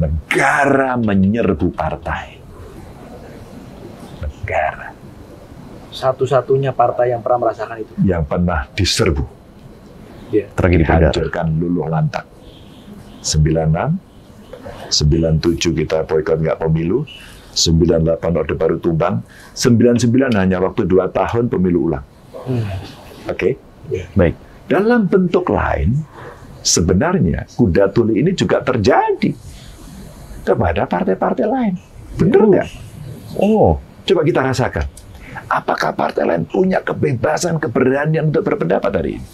Negara menyerbu partai. Negara. Satu-satunya partai yang pernah merasakan itu. Yang pernah diserbu. Iya. Tragedi Bandar. Dihancurkan luluh lantak. 96, 97 kita boikot nggak pemilu, 98 Orde Baru tumbang, 99 hanya waktu 2 tahun pemilu ulang. Oke? Baik. Dalam bentuk lain, sebenarnya kuda tuli ini juga terjadi kepada partai-partai lain. Benar nggak? Oh, Coba kita rasakan. Apakah partai lain punya kebebasan, keberanian untuk berpendapat hari ini?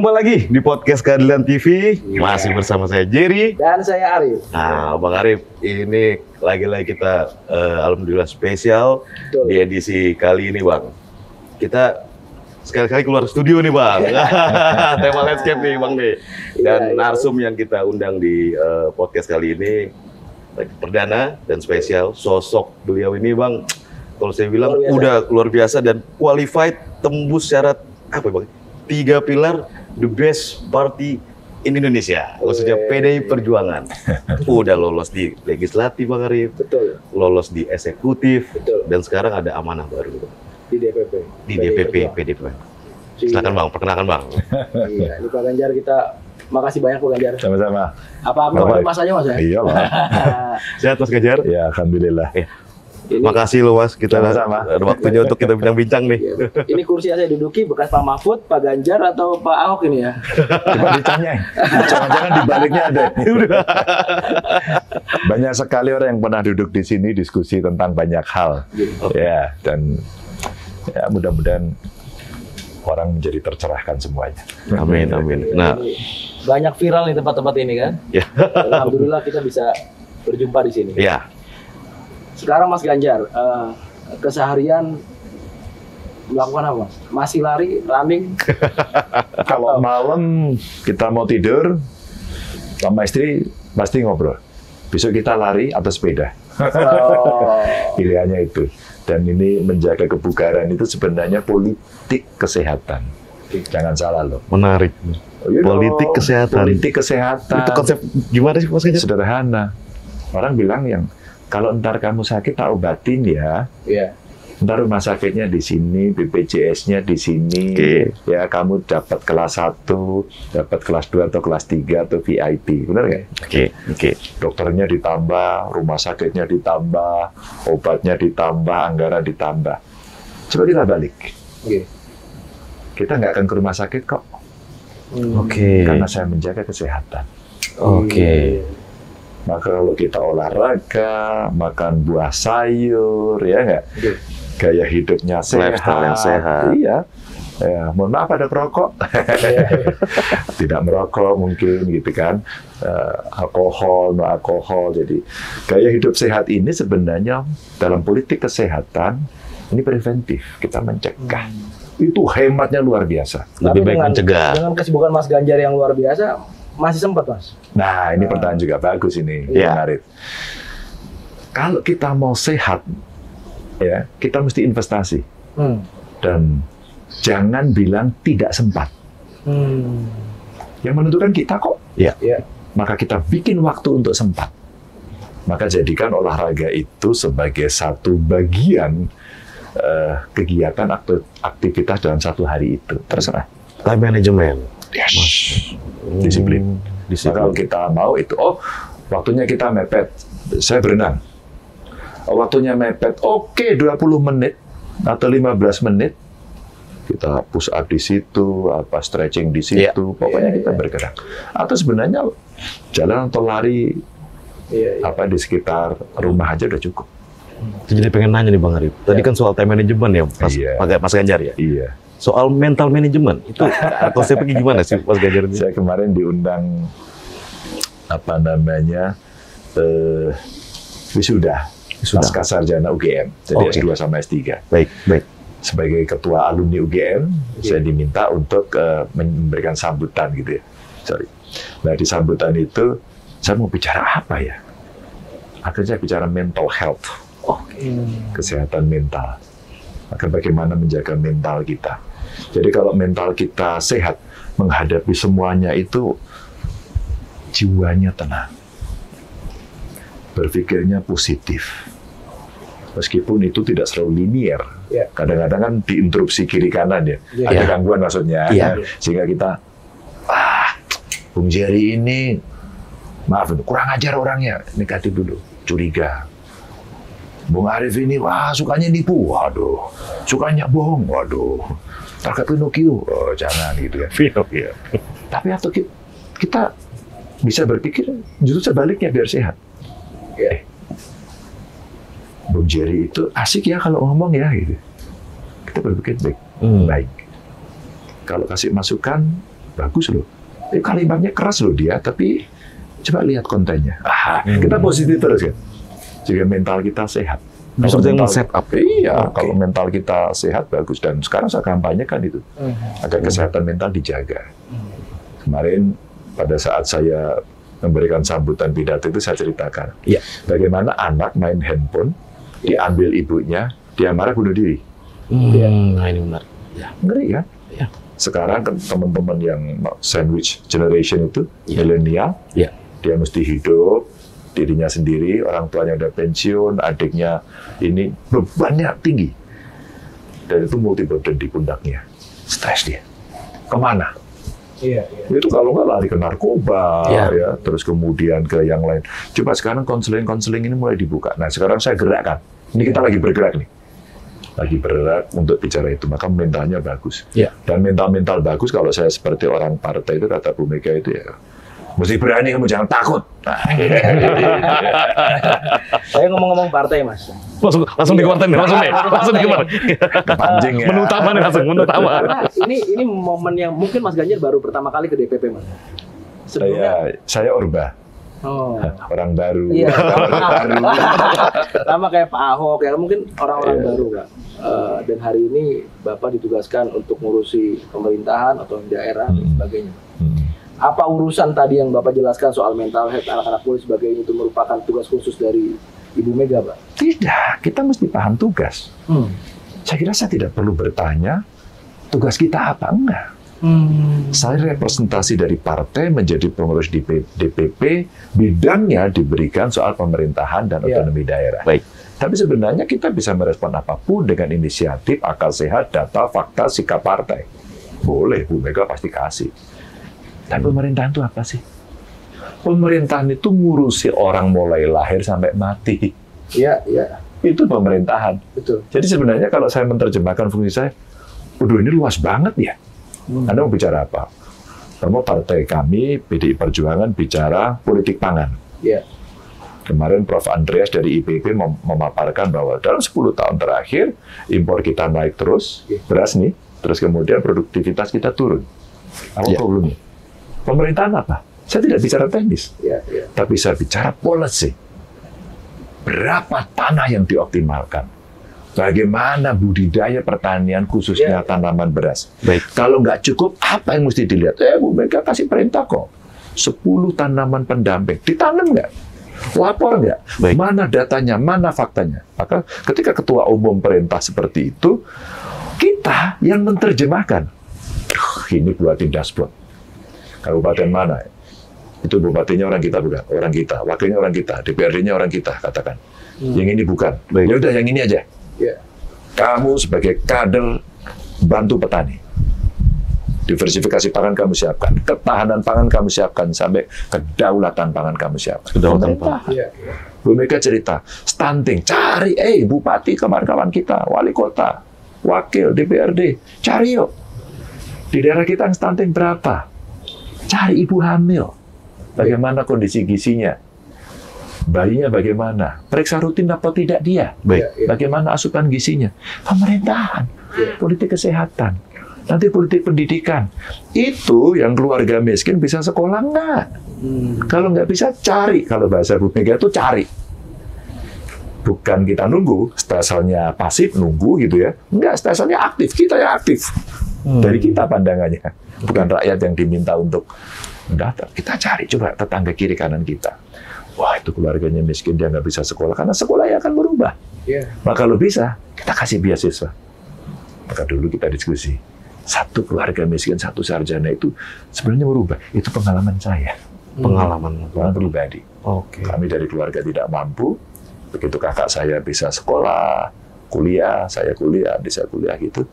jumpa lagi di podcast Keadilan TV. Masih bersama saya Jerry. Dan saya Arif. Nah, Bang Arif, ini lagi-lagi kita alhamdulillah spesial. Betul. Di edisi kali ini, Bang. Kita sekali-kali keluar studio nih, Bang. Tema landscape nih, Bang nih. Dan narsum yang kita undang di podcast kali ini perdana dan spesial. Sosok beliau ini, Bang, kalau saya bilang udah luar biasa dan qualified, tembus syarat apa, Bang? 3 pilar the best party in Indonesia, khususnya PDI Perjuangan. Udah lolos di legislatif, Bang Arif. Betul. Lolos di eksekutif. Betul. Dan sekarang ada amanah baru Di DPP. di DPP PDI. Silakan, Bang, perkenalkan, Bang. Iya, ini Pak Ganjar, kita makasih banyak Pak Ganjar. Sama-sama. Apa Mas aja, Mas ya? Iya, Pak. Sehat, Mas Ganjar? Ya, alhamdulillah. Makasih loh, Mas, kita Sama-sama. ada waktunya untuk kita bincang-bincang nih. Ini kursi yang saya duduki bekas Pak Mahfud, Pak Ganjar, atau Pak Ahok ini ya? Coba ditanyain. Jangan-jangan dibaliknya ada. Banyak sekali orang yang pernah duduk di sini diskusi tentang banyak hal. Ya, dan ya mudah-mudahan orang menjadi tercerahkan semuanya. Amin, amin. Nah, Banyak viral nih tempat-tempat ini kan? ya. Alhamdulillah kita bisa berjumpa di sini. Ya, Sekarang Mas Ganjar, keseharian melakukan apa, Mas? Masih lari, running? Kalau malam kita mau tidur, sama istri pasti ngobrol. Besok kita lari atau sepeda. Pilihannya itu. Dan ini menjaga kebugaran itu sebenarnya politik kesehatan. Jangan salah loh. menarik. Politik dong, kesehatan. Politik kesehatan. Itu konsep gimana sih, Mas Ganjar? Sederhana. Orang bilang yang kalau ntar kamu sakit tak obatin ya. Iya. Ntar rumah sakitnya di sini, BPJS-nya di sini. Oke. Ya kamu dapat kelas 1, dapat kelas 2 atau kelas 3 atau VIP. Benar nggak? Oke. Dokternya ditambah, rumah sakitnya ditambah, obatnya ditambah, anggaran ditambah. Coba kita balik. Oke. Kita nggak akan ke rumah sakit kok. Oke. Karena saya menjaga kesehatan. Oke. Maka kalau kita olahraga, makan buah sayur, ya nggak? Gaya hidupnya sehat. Lifestyle yang sehat. Iya. Ya, mohon maaf ada perokok. Tidak merokok mungkin gitu kan. Alkohol, no alkohol. Jadi gaya hidup sehat ini sebenarnya dalam politik kesehatan ini preventif. Kita mencegah. Itu hematnya luar biasa. Lebih baik mencegah. Dengan kesibukan Mas Ganjar yang luar biasa, masih sempat, Mas? Nah, ini pertanyaan juga bagus ini, Iya. Bang Arif. Kalau kita mau sehat, ya kita mesti investasi dan jangan bilang tidak sempat. Yang menentukan kita kok. Ya. Maka kita bikin waktu untuk sempat. Maka jadikan olahraga itu sebagai satu bagian kegiatan aktivitas dalam satu hari itu. Terserah. Time management. Yes. Disiplin. Maka kalau kita mau itu, waktunya kita mepet, saya berenang. Waktunya mepet, oke, 20 menit atau 15 menit, kita push up di situ, apa stretching di situ, pokoknya kita bergerak. Atau sebenarnya jalan atau lari apa di sekitar rumah aja udah cukup. Jadi pengen nanya nih, Bang Arif. Tadi kan soal time management ya, Mas Ganjar ya? Iya. Soal mental management, itu konsepnya gimana sih, Mas Ganjar? Saya kemarin diundang wisuda. Pasca sarjana UGM, jadi S2 sama S3. Baik. Sebagai ketua alumni UGM, saya diminta untuk memberikan sambutan gitu ya. Nah, di sambutan itu saya mau bicara apa ya? Akhirnya saya bicara mental health, kesehatan mental. Maka bagaimana menjaga mental kita. Jadi kalau mental kita sehat, menghadapi semuanya itu jiwanya tenang. Berpikirnya positif. Meskipun itu tidak selalu linear. Kadang-kadang kan diinterupsi kiri kanan ya. Ada gangguan maksudnya. Sehingga kita, Bung Jerry ini, maaf, kurang ajar orangnya. Negatif dulu, curiga. Bung Arif ini, sukanya nipu. Waduh. Sukanya bohong. Waduh. Target Pinocchio. Oh, jangan gitu ya. Pinocchio. Tapi atau kita bisa berpikir justru sebaliknya biar sehat. Bung Jerry itu asik ya kalau ngomong ya gitu. Kita berpikir baik. Kalau kasih masukan bagus loh. Kalimatnya keras loh dia, tapi coba lihat kontennya. Kita positif terus kan. Jika mental kita sehat. Seperti yang set up. Iya, kalau mental kita sehat bagus, dan sekarang saya kampanyekan itu agar kesehatan mental dijaga. Kemarin pada saat saya memberikan sambutan pidato itu saya ceritakan bagaimana anak main handphone, diambil ibunya, dia marah bunuh diri. Nah ini benar. Ngeri kan? Sekarang teman-teman yang sandwich generation itu milenial, dia mesti hidup dirinya sendiri, orang tuanya udah pensiun, adiknya ini bebannya tinggi, dan itu multi burden di pundaknya, stres dia. Kemana? Itu kalau nggak lari ke narkoba, ya, terus kemudian ke yang lain. Coba sekarang konseling ini mulai dibuka. Nah sekarang saya gerakkan. Ini kita lagi bergerak nih, lagi bergerak untuk bicara itu. Maka mentalnya bagus. Dan mental bagus kalau saya seperti orang partai itu, kata Bu Mega itu ya, mesti berani, kamu jangan takut. Saya ngomong-ngomong partai, Mas. Langsung di konten, langsung di konten. Kepancing ya. Menu utama nih, langsung menu utama. Ini momen yang mungkin Mas Ganjar baru pertama kali ke DPP, Mas. Saya Orba. Orang baru. Sama kayak Pak Ahok ya, mungkin orang-orang baru, Kak. Dan hari ini Bapak ditugaskan untuk ngurusi pemerintahan atau daerah dan sebagainya. Apa urusan tadi yang Bapak jelaskan soal mental health anak-anak muda sebagainya itu merupakan tugas khusus dari Ibu Mega, Pak? Tidak, kita mesti paham tugas. Saya kira saya tidak perlu bertanya tugas kita apa, enggak. Saya representasi dari partai menjadi pengurus DPP, bidangnya diberikan soal pemerintahan dan otonomi daerah. Baik. Tapi sebenarnya kita bisa merespon apapun dengan inisiatif, akal sehat, data, fakta, sikap partai. Boleh, Bu Mega pasti kasih. Tapi pemerintahan itu apa sih? Pemerintahan itu ngurusi orang mulai lahir sampai mati. Itu pemerintahan. Betul. Jadi sebenarnya kalau saya menerjemahkan fungsi saya, ini luas banget ya. Anda mau bicara apa? Kamu partai kami, PDI Perjuangan, bicara politik pangan. Kemarin Prof. Andreas dari IPB memaparkan bahwa dalam 10 tahun terakhir, impor kita naik terus, beras nih, terus kemudian produktivitas kita turun. Apa problemnya? Pemerintahan apa? Saya tidak bicara teknis, tapi saya bicara policy. Berapa tanah yang dioptimalkan? Bagaimana budidaya pertanian khususnya tanaman beras? Kalau nggak cukup, apa yang mesti dilihat? Bu Mega kasih perintah kok. 10 tanaman pendamping. Ditanam nggak? Lapor nggak? Mana datanya? Mana faktanya? Maka ketika ketua umum perintah seperti itu, kita yang menerjemahkan. Ini buatin dashboard. Kabupaten mana? Itu bupatinya orang kita, bukan? Orang kita. Wakilnya orang kita. DPRD-nya orang kita, katakan. Yang ini bukan. Ya udah, yang ini aja. Kamu sebagai kader bantu petani. Diversifikasi pangan kamu siapkan. Ketahanan pangan kamu siapkan. Sampai kedaulatan pangan kamu siapkan. Kedaulatan pangan. Bu Mega cerita, stunting. Cari, bupati, kawan-kawan kita. Wali kota. Wakil, DPRD. Cari yuk. Di daerah kita yang stunting berapa? Cari ibu hamil. Bagaimana kondisi gizinya? Bayinya bagaimana? Periksa rutin apa tidak dia? Bagaimana asupan gizinya? Pemerintahan, politik kesehatan, nanti politik pendidikan. Itu yang keluarga miskin bisa sekolah nggak? Kalau nggak bisa, cari. Kalau bahasa Bu Mega itu cari. Bukan kita nunggu, statelnya pasif, nunggu gitu ya. Enggak, statelnya aktif. Kita yang aktif. Dari kita pandangannya. Bukan rakyat yang diminta untuk Mendaftar. Kita cari coba tetangga kiri kanan kita. Wah, itu keluarganya miskin, dia nggak bisa sekolah. Karena sekolah ya akan berubah. Maka kalau bisa, kita kasih beasiswa. Maka dulu kita diskusi. Satu keluarga miskin, satu sarjana itu sebenarnya merubah. Itu pengalaman saya. Pengalaman pribadi. Oke. Kami dari keluarga tidak mampu. Begitu kakak saya bisa sekolah, kuliah, saya kuliah, bisa kuliah gitu.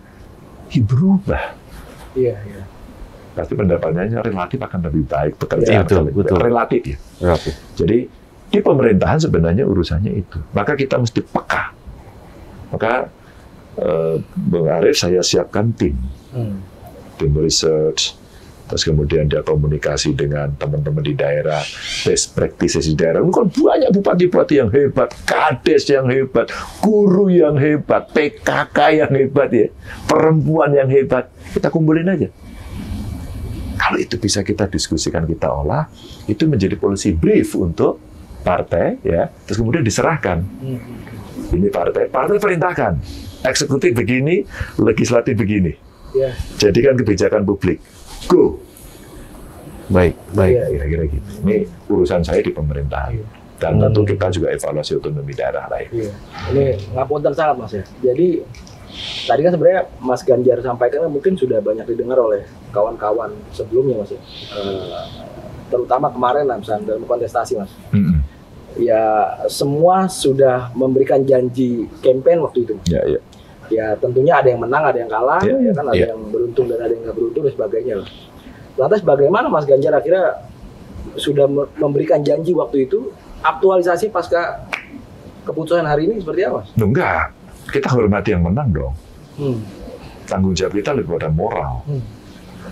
Berubah. Iya. Pasti pendapatannya relatif akan lebih baik, pekerjaan betul. Relatif ya. Relatif. Jadi di pemerintahan sebenarnya urusannya itu. Maka kita mesti peka. Maka Bung Arief saya siapkan tim research, terus kemudian dia komunikasi dengan teman-teman di daerah, best practices di daerah. Kan banyak bupati-bupati yang hebat, kades yang hebat, guru yang hebat, PKK yang hebat ya, perempuan yang hebat. Kita kumpulin aja. Kalau itu bisa kita diskusikan, kita olah, itu menjadi policy brief untuk partai, ya. Terus kemudian diserahkan. Ini partai perintahkan. Eksekutif begini, legislatif begini. Jadikan kebijakan publik. Go. Baik. Kira-kira gitu. Ini urusan saya di pemerintahan. Dan tentu kita juga evaluasi otonomi daerah lain. Ini ngapunten sangat Mas ya. Jadi tadi kan sebenarnya Mas Ganjar sampaikan mungkin sudah banyak didengar oleh kawan-kawan sebelumnya Mas ya. Terutama kemarin lah misalnya dalam kontestasi Mas. Ya semua sudah memberikan janji campaign waktu itu. Ya tentunya ada yang menang, ada yang kalah, ya kan, ada yang beruntung dan ada yang nggak beruntung dan sebagainya. Lantas bagaimana Mas Ganjar akhirnya sudah memberikan janji waktu itu, aktualisasi pasca keputusan hari ini seperti apa? Enggak, kita hormati yang menang dong. Tanggung jawab kita lebih pada moral.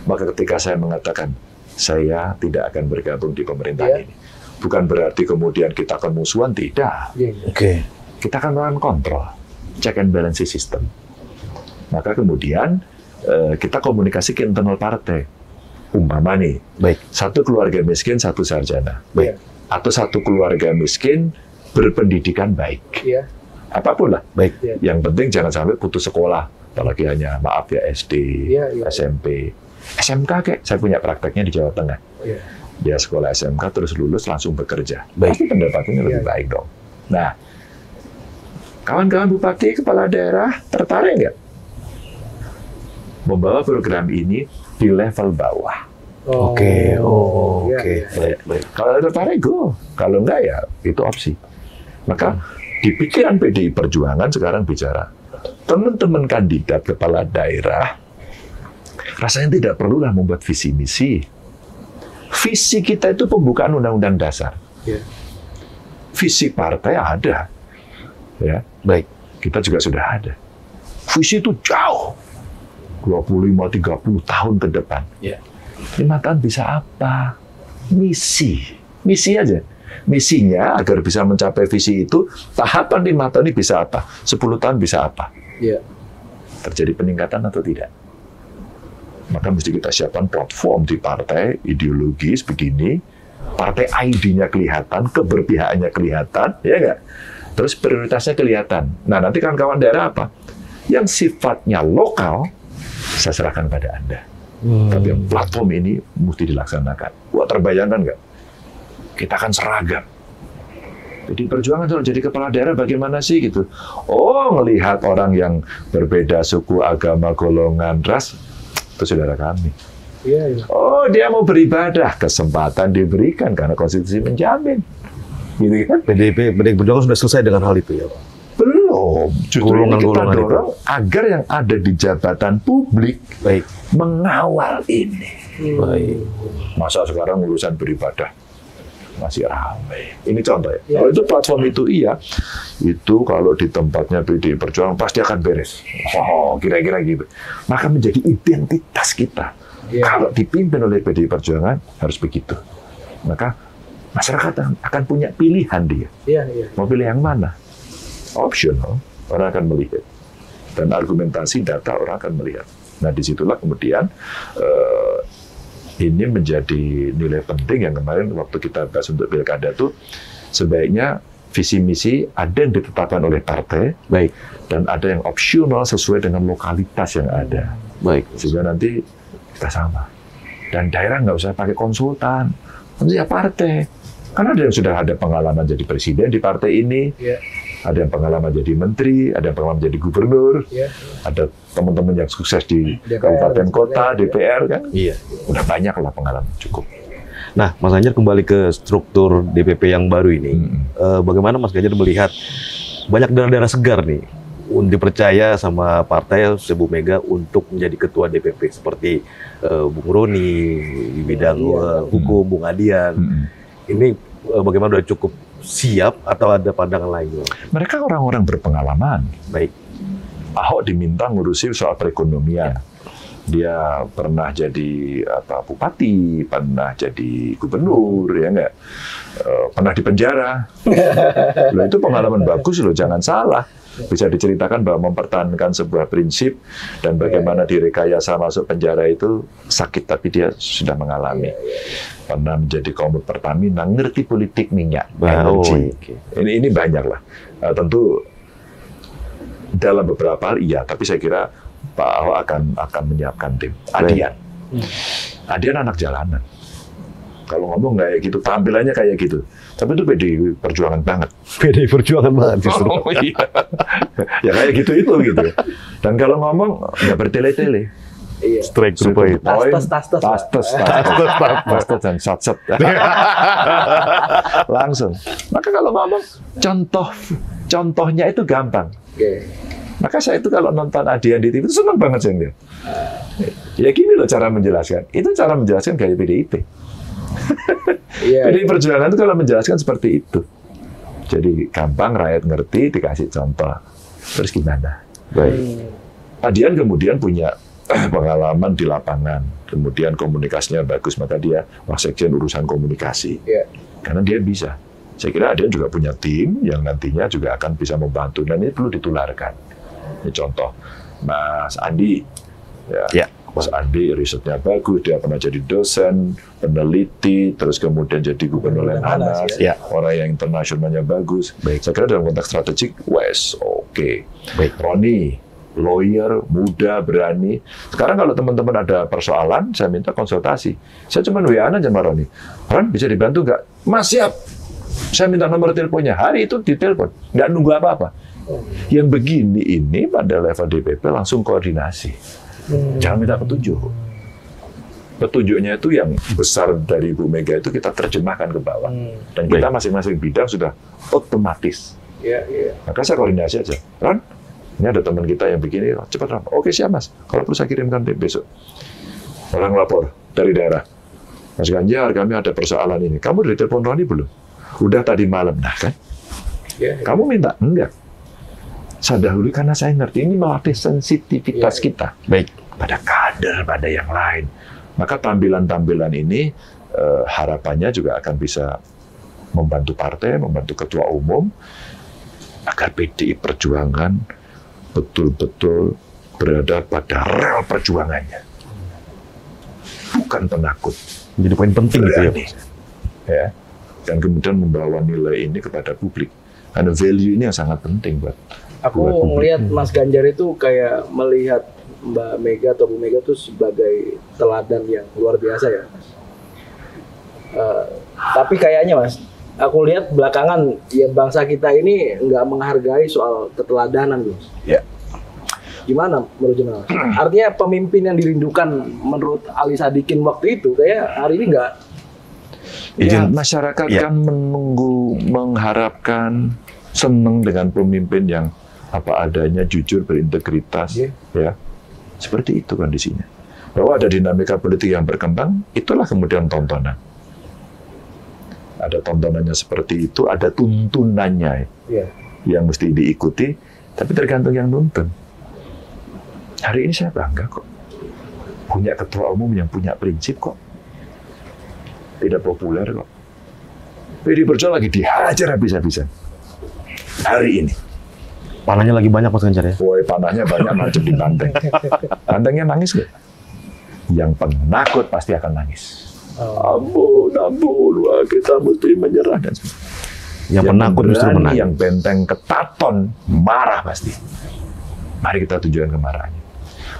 Maka ketika saya mengatakan saya tidak akan bergabung di pemerintahan ini, bukan berarti kemudian kita akan musuhan, tidak. Kita akan melakukan kontrol, check and balance system. Maka kemudian kita komunikasi ke internal partai. Umpama nih, satu keluarga miskin, satu sarjana. Atau satu keluarga miskin berpendidikan baik. Apapun lah. Yang penting jangan sampai putus sekolah. Apalagi hanya, maaf ya, SD, SMP. SMK kayak, saya punya prakteknya di Jawa Tengah. Dia sekolah SMK terus lulus langsung bekerja. Pasti pendapatannya lebih baik dong. Nah, kawan-kawan bupati, kepala daerah tertarik nggak membawa program ini di level bawah? Oke. Baik. Kalau tertarik, go. Kalau enggak ya itu opsi. Maka di pikiran PDI Perjuangan sekarang bicara teman-teman kandidat kepala daerah rasanya tidak perlulah membuat visi misi. Visi kita itu pembukaan Undang-Undang Dasar. Visi partai ada. Ya, kita juga sudah ada. Visi itu jauh. 25-30 tahun ke depan. 5 tahun bisa apa? Misi aja. Misinya agar bisa mencapai visi itu, tahapan 5 tahun ini bisa apa? 10 tahun bisa apa? Terjadi peningkatan atau tidak? Maka mesti kita siapkan platform di partai, ideologis begini, partai ID-nya kelihatan, keberpihakannya kelihatan, ya nggak? Terus prioritasnya kelihatan. Nah, nanti kawan-kawan daerah apa? Yang sifatnya lokal, saya serahkan pada Anda. Tapi yang platform ini mesti dilaksanakan. Wah, terbayangkan nggak? Kita akan seragam. Jadi perjuangan kalau jadi kepala daerah bagaimana sih gitu? Oh, ngelihat orang yang berbeda suku, agama, golongan, ras, itu saudara kami. Oh, dia mau beribadah, kesempatan diberikan karena konstitusi menjamin. Gitu kan? PDIP Perjuangan sudah selesai dengan hal itu ya Pak? Belum. Justru kita dorong agar yang ada di jabatan publik mengawal ini. Masa sekarang urusan beribadah masih ramai. Ini contoh ya. Kalau itu platform itu itu kalau di tempatnya PDI Perjuangan pasti akan beres. Oh, kira-kira gitu. Maka menjadi identitas kita. Kalau dipimpin oleh PDI Perjuangan harus begitu. Maka masyarakat akan punya pilihan dia. Mau pilih yang mana? Optional, orang akan melihat. Dan argumentasi data orang akan melihat. Nah, disitulah kemudian ini menjadi nilai penting yang kemarin waktu kita bahas untuk pilkada itu sebaiknya visi misi ada yang ditetapkan oleh partai, dan ada yang opsional sesuai dengan lokalitas yang ada, sehingga nanti kita sama. Dan daerah nggak usah pakai konsultan, nanti ya partai. Karena ada yang sudah ada pengalaman jadi presiden di partai ini, ada yang pengalaman jadi menteri, ada yang pengalaman jadi gubernur, ada teman-teman yang sukses di kabupaten kota, DPR kan, udah banyak lah pengalaman, cukup. Nah, Mas Ganjar kembali ke struktur DPP yang baru ini, bagaimana Mas Ganjar melihat banyak daerah-daerah segar nih, dipercaya sama partai Bu Mega untuk menjadi ketua DPP seperti Bung Roni di bidang hukum, Bung Adian. Ini bagaimana, udah cukup siap atau ada pandangan lain? Mereka orang-orang berpengalaman. Baik. Ahok diminta ngurusi soal perekonomian. Dia pernah jadi bupati, pernah jadi gubernur, ya nggak? Pernah di penjara. Loh, itu pengalaman bagus loh, jangan salah. Bisa diceritakan bahwa mempertahankan sebuah prinsip dan bagaimana direkayasa masuk penjara itu sakit, tapi dia sudah mengalami. Pernah menjadi komod Pertamina, ngerti politik minyak, energi. Ini banyak lah. Tentu dalam beberapa hal iya, tapi saya kira Pak Ahok akan menyiapkan tim. Adian. Adian anak jalanan. Kalau ngomong kayak gitu, tampilannya kayak gitu. Tapi itu PDI Perjuangan banget. PDI Perjuangan banget justru. Oh, iya. Ya kayak gitu. Dan kalau ngomong nggak bertele-tele. Iya. Strike to point. Tas dan shot. Langsung. Maka kalau ngomong contohnya itu gampang. Maka saya itu kalau nonton Adian di TV itu senang banget saya. Ya gini loh cara menjelaskan. Itu cara menjelaskan gaya PDIP. PDI Perjuangan itu kalau menjelaskan seperti itu. Jadi gampang, rakyat ngerti, dikasih contoh. Terus gimana? Baik. Adian kemudian punya pengalaman di lapangan, kemudian komunikasinya bagus, maka dia wasekjen urusan komunikasi. Karena dia bisa. Saya kira Adian juga punya tim yang nantinya juga akan bisa membantu, dan ini perlu ditularkan. Ini contoh, Mas Andi. Mas Andi risetnya bagus, dia pernah jadi dosen, peneliti, terus kemudian jadi gubernur Lemhanas, orang yang internasionalnya bagus. Saya kira dalam konteks strategik, oke. Roni, lawyer, muda, berani. Sekarang kalau teman-teman ada persoalan, saya minta konsultasi. Saya cuma WA-an aja sama Roni. Ron, bisa dibantu nggak? Mas, siap. Saya minta nomor teleponnya. Hari itu ditelepon, nggak nunggu apa-apa. Yang begini ini pada level DPP langsung koordinasi. Jangan minta petunjuk. Petunjuknya itu yang besar dari Bu Mega itu kita terjemahkan ke bawah. Dan kita masing-masing bidang sudah otomatis. Maka saya koordinasi aja. Ron, ini ada teman kita yang begini, cepat Ron. Oke siap Mas, kalau perlu saya kirimkan besok. Orang lapor dari daerah. Mas Ganjar, kami ada persoalan ini. Kamu udah telepon Roni belum? Udah tadi malam, nah kan? Kamu minta? Enggak. Saya dahulu karena saya ngerti ini melatih sensitivitas kita. Baik. Pada kader, pada yang lain. Maka tampilan-tampilan ini harapannya juga akan bisa membantu partai, membantu ketua umum, agar PDI Perjuangan betul-betul berada pada rel perjuangannya. Bukan penakut. Jadi poin penting itu ya. Dan kemudian membawa nilai ini kepada publik. Karena value ini yang sangat penting buat Aku melihat Mas Ganjar itu kayak melihat Mbak Mega atau Bu Mega itu sebagai teladan yang luar biasa ya, Mas. Tapi kayaknya Mas, aku lihat belakangan ya bangsa kita ini nggak menghargai soal keteladanan, Mas. Gimana menurut Mas? Artinya pemimpin yang dirindukan menurut Ali Sadikin waktu itu kayak hari ini nggak. Masyarakat kan menunggu, mengharapkan, senang dengan pemimpin yang apa adanya, jujur, berintegritas, ya. Seperti itu kondisinya. Bahwa ada dinamika politik yang berkembang, itulah kemudian tontonan. Ada tontonannya seperti itu, ada tuntunannya yang mesti diikuti, tapi tergantung yang nuntun. Hari ini saya bangga kok. Punya ketua umum yang punya prinsip kok. Tidak populer kok. PDI Perjuangan lagi dihajar habis-habisan. Hari ini. Panahnya lagi banyak Mas Ganjar ya? Woi, panahnya banyak macam di banteng. Bantengnya nangis nggak? Yang penakut pasti akan nangis. Ampun, wah, kita mesti menyerah dan yang penakut justru menang. Yang benteng ketaton marah pasti. Mari kita tunjukkan kemarahannya.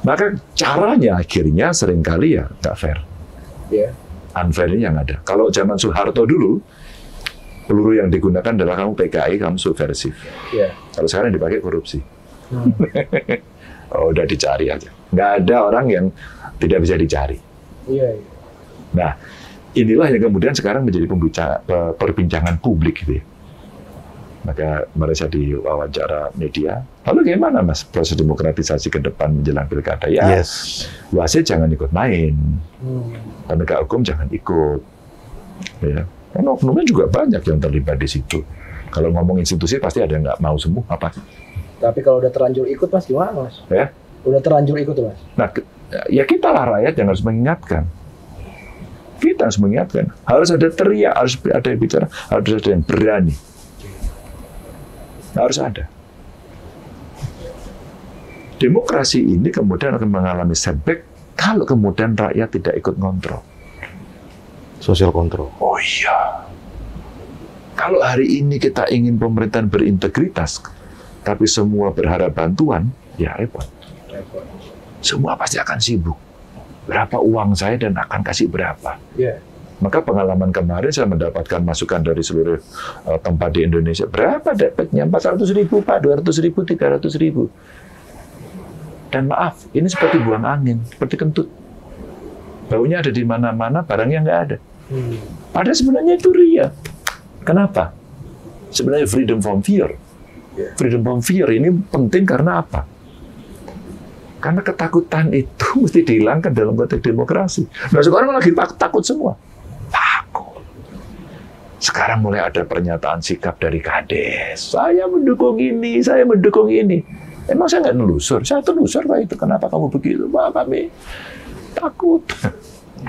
Maka caranya akhirnya seringkali ya nggak fair. Yeah. Unfair ini yang ada. Kalau zaman Soeharto dulu, peluru yang digunakan adalah kamu PKI, kamu subversif. Yeah. Kalau sekarang dipakai korupsi. Oh, udah dicari aja. Nggak ada orang yang tidak bisa dicari. Yeah. Nah, inilah yang kemudian sekarang menjadi perbincangan publik gitu ya. Maka mereka diwawancara media. Lalu gimana Mas proses demokratisasi ke depan menjelang pilkada? Ya, wasit jangan ikut main. Penegak hukum jangan ikut. Ya. Karena oknumnya juga banyak yang terlibat di situ. Kalau ngomong institusi pasti ada yang nggak mau semua apa. Tapi kalau udah terlanjur ikut Mas gimana Mas? Ya. Udah terlanjur ikut Mas. Nah, ya kita lah rakyat yang harus mengingatkan. Kita harus mengingatkan. Harus ada teriak, harus ada yang bicara, harus ada yang berani. Harus ada. Demokrasi ini kemudian akan mengalami setback kalau kemudian rakyat tidak ikut kontrol. Social control. Oh iya. Kalau hari ini kita ingin pemerintahan berintegritas, tapi semua berharap bantuan, ya repot. Semua pasti akan sibuk. Berapa uang saya dan akan kasih berapa? Yeah. Maka pengalaman kemarin saya mendapatkan masukan dari seluruh tempat di Indonesia. Berapa dapatnya? 400.000 Pak, 200.000, 300.000. Dan maaf, ini seperti buang angin, seperti kentut. Baunya ada di mana-mana, barangnya nggak ada. Padahal sebenarnya itu ria. Kenapa? Sebenarnya freedom from fear. Freedom from fear ini penting karena apa? Karena ketakutan itu mesti dihilangkan dalam konteks demokrasi. Nah sekarang lagi takut semua. Takut. Sekarang mulai ada pernyataan sikap dari Kades. Saya mendukung ini, saya mendukung ini. Emang saya nggak nelusur? Saya telusur Pak itu. Kenapa kamu begitu? Pak, kami takut.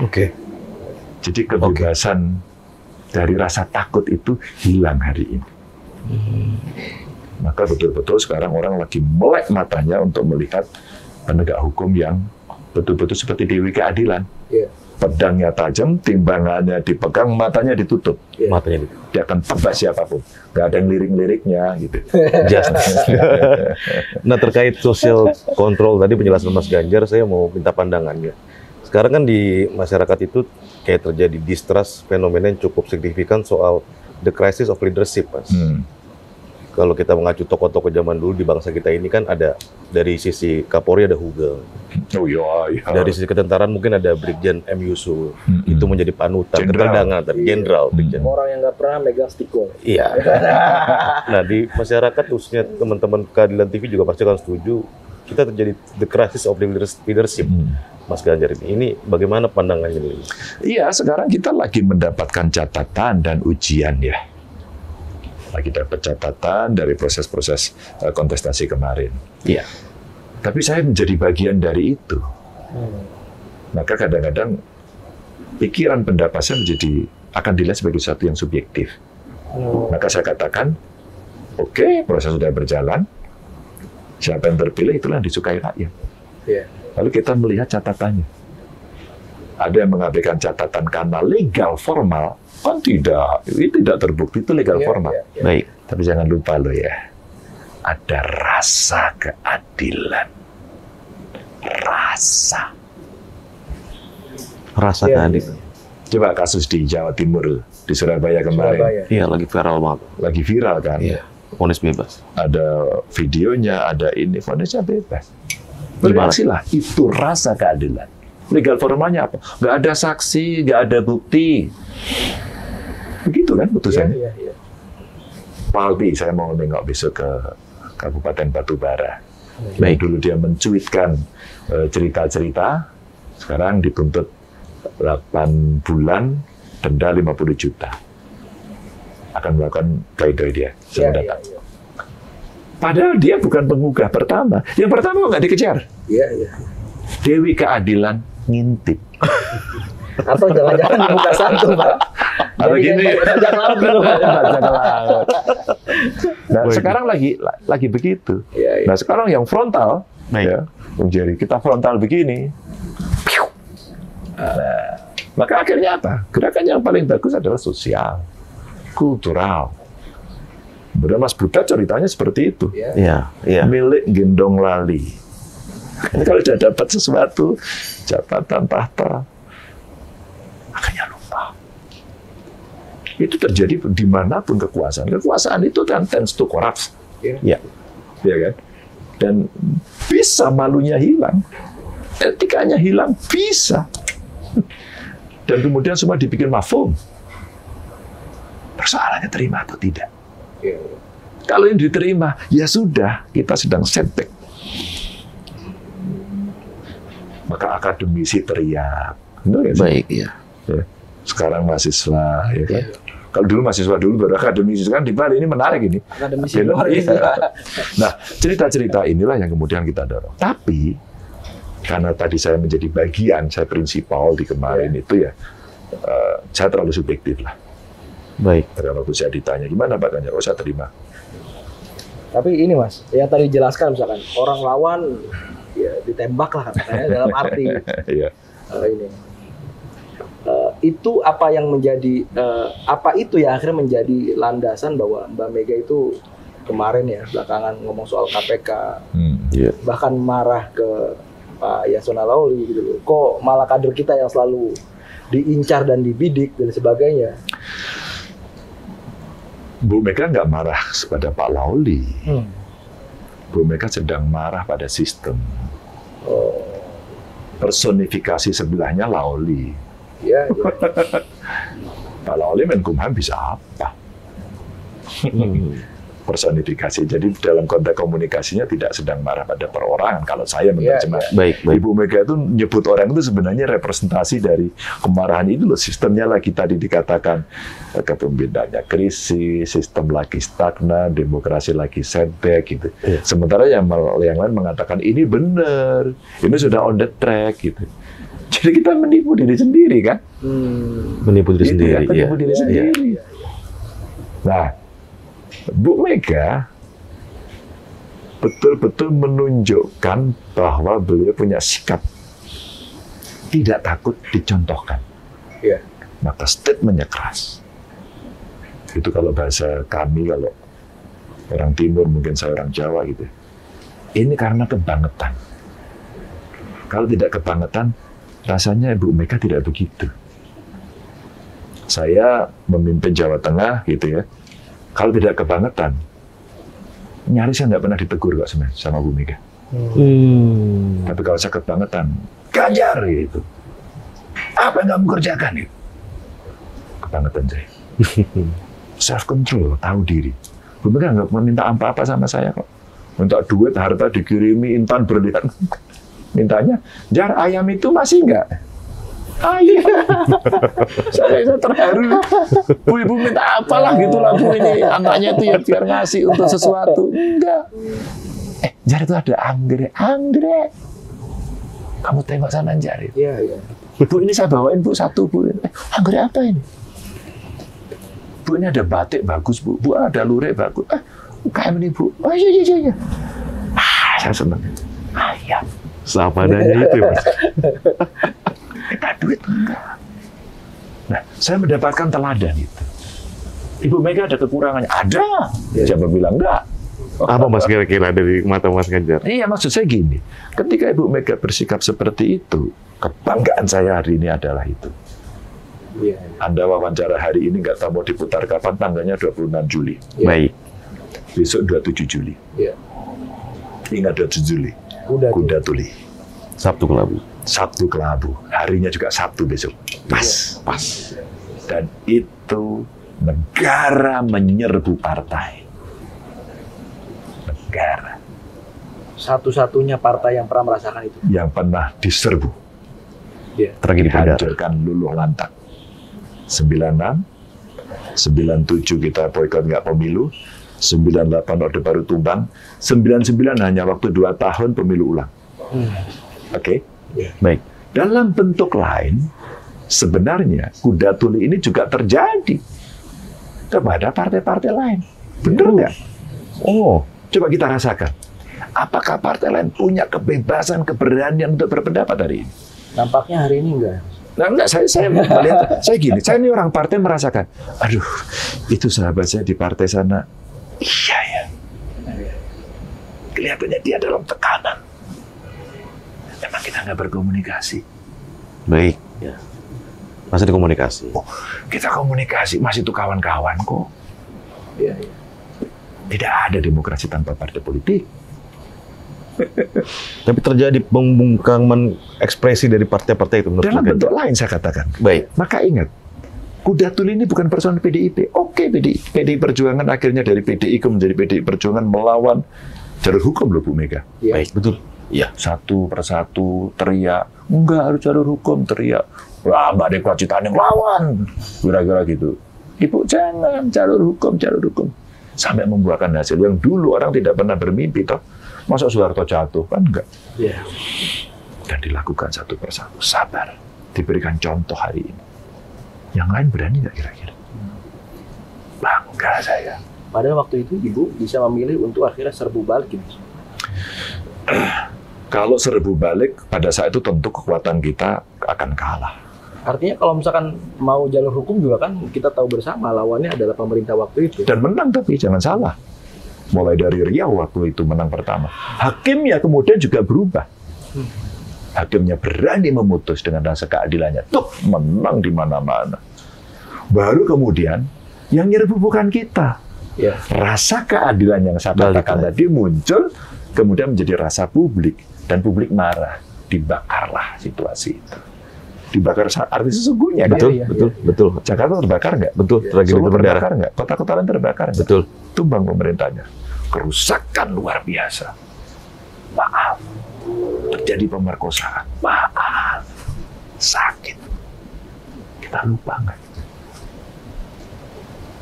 Oke. Jadi kebebasan dari rasa takut itu hilang hari ini. Maka betul-betul sekarang orang lagi melek matanya untuk melihat penegak hukum yang betul-betul seperti Dewi Keadilan. Yeah. Pedangnya tajam, timbangannya dipegang, matanya ditutup. Yeah. Matanya ditutup. Dia akan tebas siapapun. Nggak ada yang lirik-liriknya gitu. Just. Nah terkait social control tadi penjelasan Mas Ganjar, saya mau minta pandangannya. Sekarang kan di masyarakat itu kayak terjadi distrust, fenomena yang cukup signifikan soal the crisis of leadership, Mas. Kalau kita mengacu tokoh-tokoh zaman dulu di bangsa kita ini kan ada dari sisi Kapolri ada Hugel. Oh iya. Dari sisi ketentaraan mungkin ada Brigjen M. Yusuf. Itu menjadi panutan, ketendangan, jenderal. Orang yang nggak pernah megang stikol. Iya. Nah di masyarakat khususnya teman-teman Keadilan TV juga pasti akan setuju. Kita terjadi the crisis of leadership, Mas Ganjar ini. Ini bagaimana pandangannya ini? Iya, sekarang kita lagi mendapatkan catatan dan ujian ya. Lagi dapat catatan dari proses-proses kontestasi kemarin. Iya. Tapi saya menjadi bagian dari itu. Maka kadang-kadang pikiran pendapat saya akan dilihat sebagai sesuatu yang subjektif. Maka saya katakan, oke, proses sudah berjalan. Siapa yang terpilih itulah yang disukai rakyat. Yeah. Lalu kita melihat catatannya. Ada yang mengabaikan catatan karena legal formal. Kan tidak, itu tidak terbukti, itu legal formal. Baik. Tapi jangan lupa loh ya, ada rasa keadilan. Rasa keadilan. Coba kasus di Jawa Timur, di Surabaya kemarin. Iya, lagi viral banget. Lagi viral kan? Iya, vonis bebas. Ada videonya, ada ini, vonisnya bebas. Bereaksilah, itu rasa keadilan. Legal formalnya apa? Nggak ada saksi, nggak ada bukti. Begitu kan putusannya? Iya. Palbi, saya mau nengok besok ke Kabupaten Batubara. Baik. Dulu dia mencuitkan cerita-cerita, sekarang dituntut 8 bulan, denda 50 juta. Akan melakukan pledoi dia. Saya datang. Padahal dia bukan penggugah pertama. Yang pertama nggak dikejar. Iya. Dewi Keadilan ngintip. Atau jangan-jangan dibuka satu, Pak. Atau gini. Bajak laut dulu, Pak. Bajak laut. Nah, sekarang lagi begitu. Iya. Nah, sekarang yang frontal, ya, jadi kita frontal begini. Nah, maka akhirnya apa? Gerakan yang paling bagus adalah sosial, kultural. Kemudian Mas Buddha ceritanya seperti itu. Iya. Milik gendong lali. Ini kalau sudah dapat sesuatu, jabatan tahta, akhirnya lupa. Itu terjadi dimanapun kekuasaan. Kekuasaan itu kan tends to corrupt. Ya. Ya kan? Dan bisa malunya hilang. Etikanya hilang, bisa. Dan kemudian semua dibikin mafhum. Persoalannya terima atau tidak. Kalau yang diterima, ya sudah, kita sedang setback. Maka akademisi teriak. Baik, ya. Sekarang mahasiswa, ya kan? Kalau dulu mahasiswa dulu baru akademisi, sekarang di Bali ini menarik ini. Akademisi Nah, cerita-cerita inilah yang kemudian kita dorong. Tapi karena tadi saya menjadi bagian, saya prinsipal di kemarin itu ya, saya terlalu subjektif lah. Baik. Karena waktu saya ditanya gimana Pak Ganjar, saya terima. Tapi ini Mas, yang tadi dijelaskan misalkan orang lawan ya ditembak lah katanya dalam arti ini. Itu apa yang menjadi apa itu ya akhirnya menjadi landasan bahwa Mbak Mega itu kemarin ya belakangan ngomong soal KPK, bahkan marah ke Pak Yasona Lawli gitu loh. Kok malah kader kita yang selalu diincar dan dibidik dan sebagainya. Bu Mega nggak marah kepada Pak Lawli. Bu Mega sedang marah pada sistem. Personifikasi sebelahnya Lawli. Ya. Pak Lawli Menkumham bisa apa? Personifikasi. Jadi dalam konteks komunikasinya tidak sedang marah pada perorangan. Kalau saya menerjemah, Baik. Ibu Mega itu nyebut orang itu sebenarnya representasi dari kemarahan itu loh. Sistemnya lagi tadi dikatakan kepemimpinannya krisis, sistem lagi stagnan, demokrasi lagi setback gitu. Sementara yang lain mengatakan ini benar, ini sudah on the track gitu. Jadi kita menipu diri sendiri kan? Menipu diri sendiri. Ya, menipu diri sendiri. Nah, Bu Mega betul-betul menunjukkan bahwa beliau punya sikap tidak takut dicontohkan. Maka statementnya keras. Itu kalau bahasa kami, kalau orang Timur, mungkin saya orang Jawa gitu. Ini karena kebangetan. Kalau tidak kebangetan, rasanya Bu Mega tidak begitu. Saya memimpin Jawa Tengah gitu ya. Kalau tidak kebangetan, nyaris saya nggak pernah ditegur kok sebenarnya sama Bu Mega. Tapi kalau saya kebangetan, Ganjar gitu. Apa yang kamu kerjakan itu? Kebangetan saya. Self control, tahu diri. Bu Mega nggak pernah minta apa-apa sama saya kok. Minta duit, harta dikirimi, intan berlian. Mintanya, Jar, ayam itu masih nggak? Ayam. Saya terharu. Bu, ibu minta apalah gitu lah Bu ini. Anaknya itu ya biar ngasih untuk sesuatu. Enggak. Jar itu ada anggrek. Anggrek. Kamu tengok sana Jar. Iya. Bu ini saya bawain Bu satu Bu. Anggrek apa ini? Bu ini ada batik bagus Bu. Bu ada lurik bagus. UKM ini Bu. Oh iya. Saya senang. Ayam. Seadanya itu Mas. Kita duit enggak. Nah, saya mendapatkan teladan itu. Ibu Mega ada kekurangannya? Ada. Siapa bilang enggak? Apa Mas kira-kira dari mata Mas Ganjar? Iya, maksud saya gini. Ketika Ibu Mega bersikap seperti itu, kebanggaan saya hari ini adalah itu. Anda wawancara hari ini nggak tahu mau diputar kapan, tanggalnya 26 Juli. Baik. Besok 27 Juli. Ingat 27 Juli. Kuda Tuli. Sabtu Kelabu. Harinya juga Sabtu besok. Pas. Dan itu negara menyerbu partai. Negara. Satu-satunya partai yang pernah merasakan itu. Yang pernah diserbu. Tragedi Pudar. Dihancurkan luluh lantak. 96, 97 kita boikot nggak pemilu, 98 Orde Baru tumbang, 99 hanya waktu 2 tahun pemilu ulang. Oke? Baik. Dalam bentuk lain, sebenarnya kuda tuli ini juga terjadi kepada partai-partai lain. Benar nggak? Coba kita rasakan. Apakah partai lain punya kebebasan, keberanian untuk berpendapat hari ini? Nampaknya hari ini enggak. Nah, enggak, saya melihat, saya gini, saya ini orang partai merasakan, aduh, itu sahabat saya di partai sana, iya ya, kelihatannya dia dalam tekanan. Memang kita nggak berkomunikasi. Baik. Masih ada komunikasi. Oh, kita komunikasi, masih itu kawan-kawan kok. Iya, iya. Tidak ada demokrasi tanpa partai politik. Tapi terjadi pembungkaman ekspresi dari partai-partai itu menurut Dalam Anda? bentuk lain saya katakan. Baik. Maka ingat, Kudatul ini bukan persoalan PDIP. Oke, PDI Perjuangan akhirnya dari PDI menjadi PDI Perjuangan melawan jalur hukum loh Bu Mega. Iya. Baik, betul. Iya. Satu persatu teriak, enggak harus jalur hukum, teriak. Wah, Mbak Dekwa Citane lawan. Kira-kira gitu. Ibu jangan jalur hukum, jalur hukum. Sampai membuahkan hasil yang dulu orang tidak pernah bermimpi toh. Masa Soeharto jatuh kan enggak? Iya. Dan dilakukan satu persatu. Sabar. Diberikan contoh hari ini. Yang lain berani nggak kira-kira? Bangga saya. Padahal waktu itu Ibu bisa memilih untuk akhirnya serbu balik gitu. Kalau serbu balik, pada saat itu tentu kekuatan kita akan kalah. Artinya kalau misalkan mau jalur hukum juga kan kita tahu bersama lawannya adalah pemerintah waktu itu. Dan menang tapi jangan salah. Mulai dari Riau waktu itu menang pertama. Hakimnya kemudian juga berubah. Hakimnya berani memutus dengan rasa keadilannya. Tuh, menang di mana-mana. Baru kemudian yang nyerbu bukan kita. Ya. Rasa keadilan yang saya katakan tadi muncul, kemudian menjadi rasa publik. Dan publik marah. Dibakarlah situasi itu. Dibakar arti sesungguhnya. Betul, Iya, betul, iya. betul. Jakarta terbakar nggak? Betul, tragedi Solo berdarah. terbakar nggak? Kota-kota lain terbakar nggak? Betul. Tumbang pemerintahnya. Kerusakan luar biasa. Maaf. Terjadi pemerkosaan. Maaf. Sakit. Kita lupa nggak?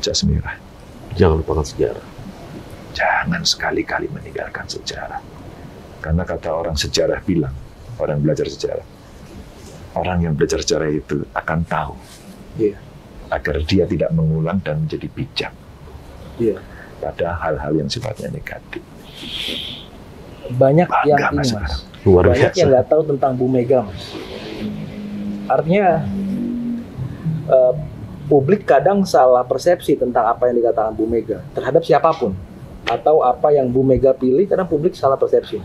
Jas merah. Jangan lupakan sejarah. Jangan sekali-kali meninggalkan sejarah. Karena kata orang sejarah bilang, orang belajar sejarah, orang yang belajar sejarah itu akan tahu Iya. agar dia tidak mengulang dan menjadi bijak Iya. pada hal-hal yang sifatnya negatif. Banyak Bangga, yang ini Mas. Mas. Luar Banyak biasa. yang nggak tahu tentang Bu Mega Mas. Artinya publik kadang salah persepsi tentang apa yang dikatakan Bu Mega terhadap siapapun atau apa yang Bu Mega pilih, kadang publik salah persepsi.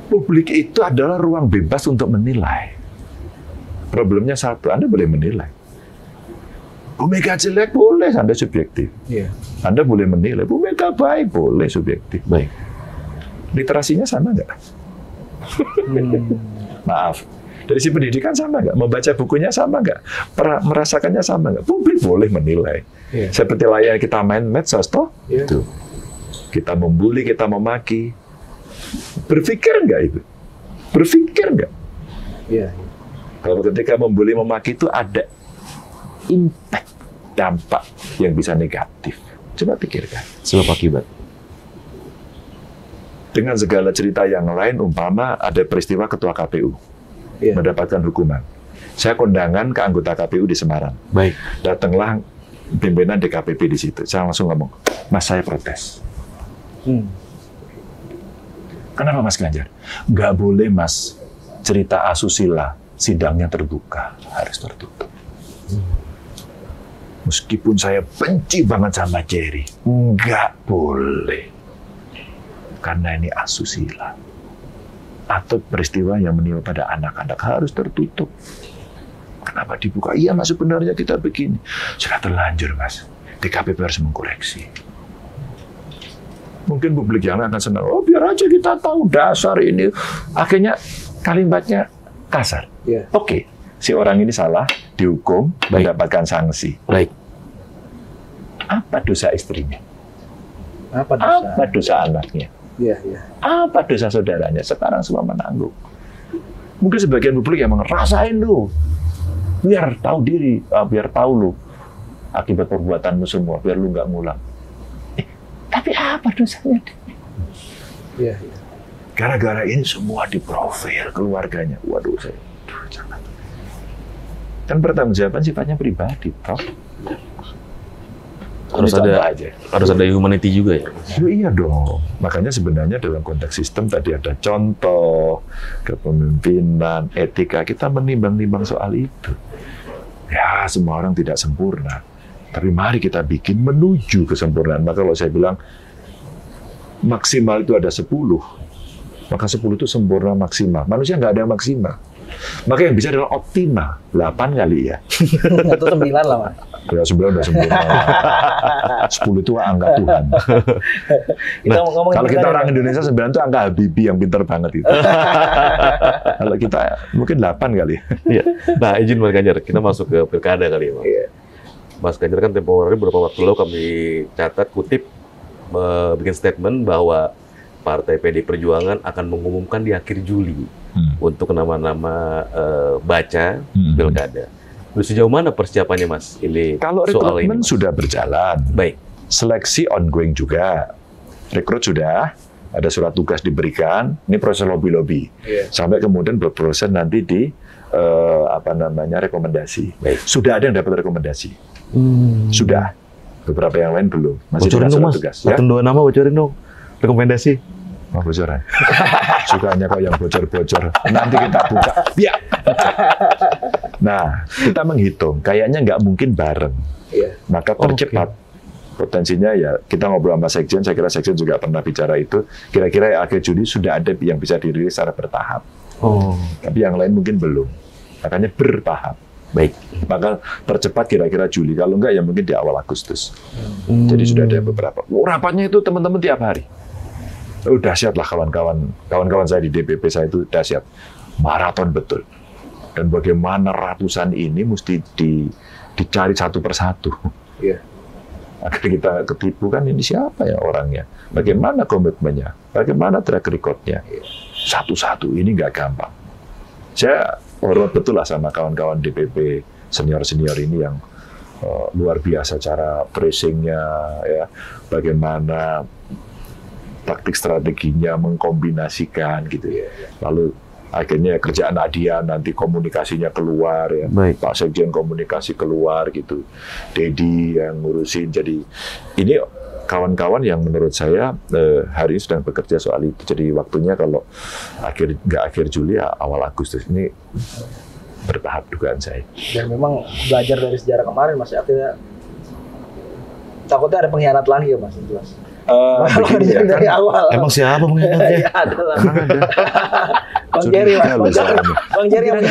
Publik itu adalah ruang bebas untuk menilai. Problemnya satu, Anda boleh menilai. Bu Mega jelek, boleh, Anda subjektif. Iya. Anda boleh menilai, Bu Mega baik, boleh subjektif. Baik. Literasinya sama nggak? Maaf. Dari si pendidikan sama nggak? Membaca bukunya sama nggak? Merasakannya sama nggak? Publik boleh menilai. Iya. Seperti layar kita main medsos, toh? Iya. Tuh. Kita membuli, kita memaki. Berpikir nggak itu? Berpikir nggak? Iya. Kalau ketika membuli, memaki itu ada impact, dampak yang bisa negatif. Coba pikirkan. Sebab akibat. Dengan segala cerita yang lain, umpama ada peristiwa ketua KPU Iya. mendapatkan hukuman. Saya kondangan ke anggota KPU di Semarang. Baik. Datanglah pimpinan DKPP di situ. Saya langsung ngomong, Mas, saya protes. Kenapa Mas Ganjar? Nggak boleh Mas, cerita asusila, sidangnya terbuka, harus tertutup. Meskipun saya benci banget sama Jerry, nggak boleh. Karena ini asusila. Atau peristiwa yang menimpa pada anak-anak harus tertutup. Kenapa dibuka? Iya Mas, sebenarnya kita begini. Sudah terlanjur Mas, DKPP harus mengkoreksi. Mungkin publik yang akan senang, oh biar aja kita tahu dasar ini. Akhirnya kalimatnya kasar. Iya. Oke, si orang ini salah, dihukum, Baik. mendapatkan sanksi. Baik. Apa dosa istrinya? Apa dosa? Apa dosa anaknya? Iya, iya. Apa dosa saudaranya? Sekarang semua menanggung. Mungkin sebagian publik yang ngerasain lu, biar tahu diri, biar tahu lu akibat perbuatanmu semua, biar lu nggak ngulang. Tapi apa dosanya? Iya, iya. Gara-gara ini semua diprofil keluarganya. Waduh, jangan. Kan pertanggungjawaban sifatnya pribadi, toh. Harus ada humanity juga ya. Iya dong. Makanya sebenarnya dalam konteks sistem tadi ada contoh, kepemimpinan, etika. Kita menimbang-nimbang soal itu. Ya, semua orang tidak sempurna. Tapi mari kita bikin menuju kesempurnaan. Maka kalau saya bilang maksimal itu ada 10. Maka 10 itu sempurna maksimal. Manusia nggak ada yang maksimal. Maka yang bisa adalah optimal 8 kali ya. Atau 9 lah, Mas. Ya 9 udah sempurna. 10 itu angka Tuhan. Kalau kita orang Indonesia 9 itu angka Habibie yang pintar banget itu. Kalau kita mungkin 8 kali. Iya. Nah, izin Mas Ganjar, kita masuk ke pilkada kali ya, Mas. Mas Ganjar kan tempo hari beberapa waktu lalu kami catat kutip bikin statement bahwa Partai PD Perjuangan akan mengumumkan di akhir Juli untuk nama-nama baca pilkada. Sejauh mana persiapannya, Mas? Ini kalau soal rekrutmen ini, Mas. sudah berjalan, Baik. Seleksi ongoing juga, rekrut sudah, ada surat tugas diberikan, ini proses lobby-lobby, sampai kemudian berproses nanti di rekomendasi. Baik. Sudah ada yang dapat rekomendasi, sudah, beberapa yang lain belum, masih Bocorin ada dong, surat Mas. tugas. Satu dua nama bocorin dong. Rekomendasi. Mau bocoran? Sukanya kok yang bocor-bocor. Nanti kita buka. Ya. Nah, kita menghitung. Kayaknya nggak mungkin bareng. Maka percepat. Potensinya ya, kita ngobrol sama Sekjen, saya kira Sekjen juga pernah bicara itu. Kira-kira akhir Juli sudah ada yang bisa dirilis secara bertahap. Tapi yang lain mungkin belum. Makanya bertahap. Baik. Maka percepat kira-kira Juli. Kalau enggak ya mungkin di awal Agustus. Jadi sudah ada beberapa. Rapatnya itu teman-teman tiap hari. Dahsyat lah kawan-kawan saya di DPP saya itu dahsyat, maraton betul. Dan bagaimana ratusan ini mesti dicari satu persatu. Agar kita ketipu kan ini siapa ya orangnya, bagaimana komitmennya, bagaimana track record-nya. Satu-satu ini nggak gampang. Saya hormat betul lah sama kawan-kawan DPP senior-senior ini yang luar biasa cara pressing-nya, ya, bagaimana taktik strateginya mengkombinasikan gitu ya. Lalu akhirnya kerjaan Adian nanti komunikasinya keluar ya. Baik. Pak Sekjen komunikasi keluar gitu. Dedi yang ngurusin. Jadi ini kawan-kawan yang menurut saya hari ini sedang bekerja soal itu. Jadi waktunya kalau nggak akhir Juli ya awal Agustus ini bertahap dugaan saya. Dan memang belajar dari sejarah kemarin, Mas, akhirnya takutnya ada pengkhianat lagi ya, Mas, jelas. Begini ya, dari kan, awal. Emang siapa pengkhianatnya? Adalah. ada. Bang Jerry, Mas. Bang Jerry yang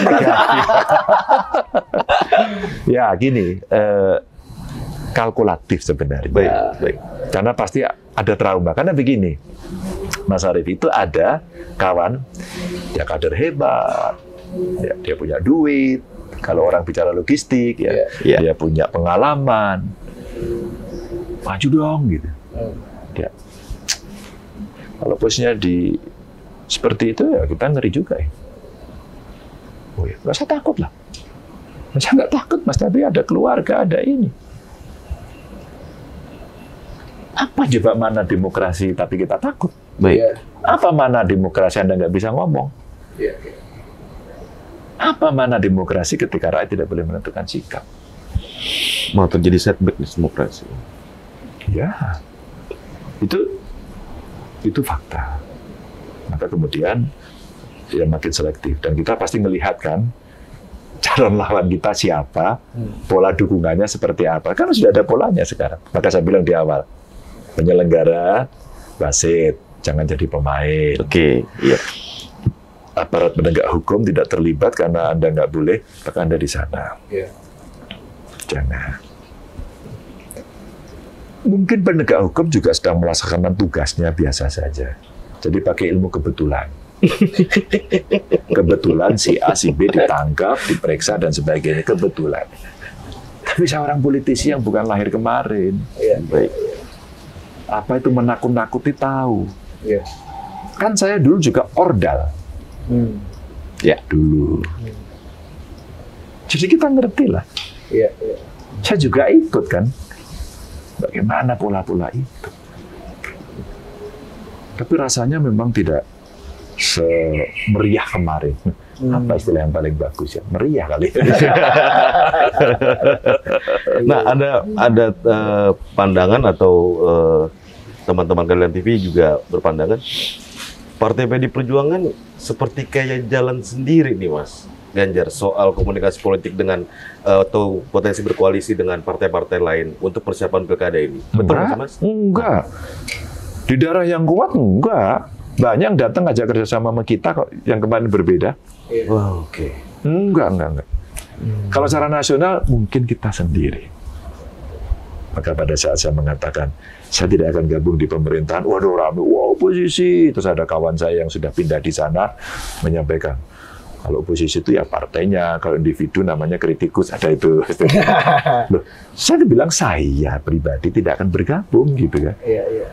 Ya gini, kalkulatif sebenarnya. Baik. Karena pasti ada trauma. Karena begini, Mas Arief itu ada kawan, dia kader hebat, ya, dia punya duit. Kalau orang bicara logistik, ya, dia punya pengalaman. Maju dong gitu. Ya. Kalau posisinya seperti itu ya kita ngeri juga ya. Oh ya, nggak usah takut lah. Masa nggak takut, Mas, tapi ada keluarga, ada ini. Apa coba mana demokrasi tapi kita takut? Baik. Apa mana demokrasi Anda nggak bisa ngomong? Apa mana demokrasi ketika rakyat tidak boleh menentukan sikap? Mau terjadi setback di demokrasi. Ya, itu fakta. Maka kemudian dia makin selektif dan kita pasti melihat kan calon lawan kita siapa, pola dukungannya seperti apa. Kan sudah ada polanya sekarang. Maka saya bilang di awal, penyelenggara wasit, jangan jadi pemain. Oke, iya. Aparat penegak hukum tidak terlibat karena Anda nggak boleh, maka Anda di sana. Jangan. Mungkin penegak hukum juga sedang melaksanakan tugasnya biasa saja. Jadi pakai ilmu kebetulan. Kebetulan si A, si B ditangkap, diperiksa, dan sebagainya. Kebetulan. Tapi seorang politisi yang bukan lahir kemarin. Baik. Apa itu menakut-nakuti tahu. Kan saya dulu juga ordal. Ya, dulu. Jadi kita ngerti lah. Saya juga ikut kan. Bagaimana pola-pola itu. Tapi rasanya memang tidak semeriah kemarin. Apa istilah yang paling bagus ya? Meriah kali. Nah, ada pandangan atau teman-teman Keadilan TV juga berpandangan Partai PD Perjuangan seperti kayak jalan sendiri nih, Mas Ganjar, soal komunikasi politik dengan atau potensi berkoalisi dengan partai-partai lain untuk persiapan pilkada ini. Betul nggak, Mas? Enggak. Di daerah yang kuat enggak. Banyak yang datang ngajak kerjasama sama kita kok, yang kemarin berbeda. Wah, oke. Enggak. Kalau secara nasional mungkin kita sendiri. Maka pada saat saya mengatakan saya tidak akan gabung di pemerintahan, waduh rame, wah oposisi. Terus ada kawan saya yang sudah pindah di sana menyampaikan, kalau oposisi itu ya partainya, kalau individu namanya kritikus, ada itu. Loh, saya bilang saya pribadi tidak akan bergabung gitu kan. Iya.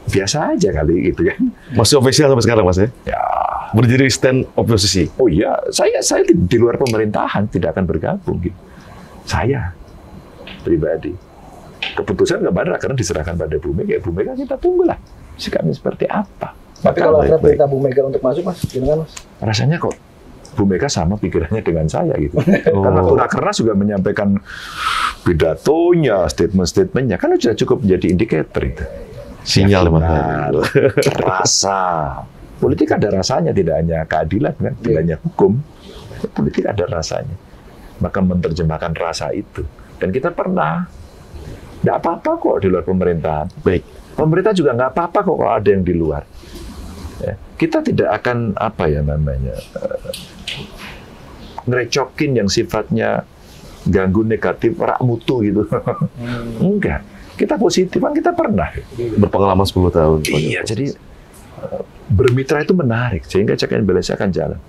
Biasa aja kali gitu kan. Masih official sampai sekarang Mas ya? Ya. Berdiri stand oposisi. Oh iya, saya di luar pemerintahan tidak akan bergabung gitu. Saya pribadi. Keputusan nggak ada karena diserahkan pada Bu Mega. Bu Mega kita tunggulah sikapnya seperti apa. Tapi kalau ada perintah Bu Mega untuk masuk, Mas, gimana Mas? Rasanya kok Bu Mega sama pikirannya dengan saya gitu. Kan waktu Rakernas juga menyampaikan pidatonya, statement-statementnya, kan sudah cukup menjadi indikator itu. Sinyal Benar, rasa. Politik ada rasanya, tidak hanya keadilan kan, tidak hanya hukum. Politik ada rasanya. Maka menerjemahkan rasa itu. Dan kita pernah. Nggak apa-apa kok di luar pemerintahan. Baik. Pemerintah juga nggak apa-apa kok kalau ada yang di luar. Ya, kita tidak akan ngerecokin yang sifatnya ganggu negatif, rak mutu gitu. Enggak. Kita positif, kan kita pernah. Berpengalaman 10 tahun. Iya, jadi bermitra itu menarik, sehingga check and balance akan jalan.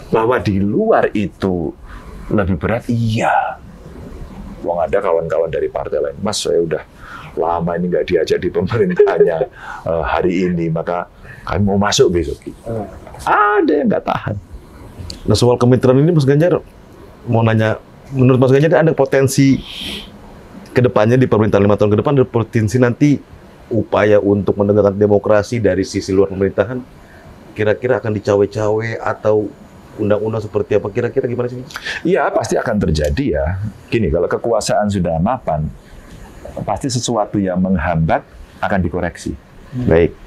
Bahwa di luar itu lebih berat, iya. Wong ada kawan-kawan dari partai lain, Mas saya udah lama ini nggak diajak di pemerintahnya hari ini, maka kami mau masuk besok. Ada yang nggak tahan. Nah soal kemitraan ini Mas Ganjar, mau nanya, menurut Mas Ganjar ada potensi kedepannya di pemerintahan 5 tahun ke depan, ada potensi nanti upaya untuk menegakkan demokrasi dari sisi luar pemerintahan, kira-kira akan dicawe-cawe atau undang-undang seperti apa, kira-kira gimana sih? Iya, pasti akan terjadi ya. Gini, kalau kekuasaan sudah mapan, pasti sesuatu yang menghambat akan dikoreksi. Baik.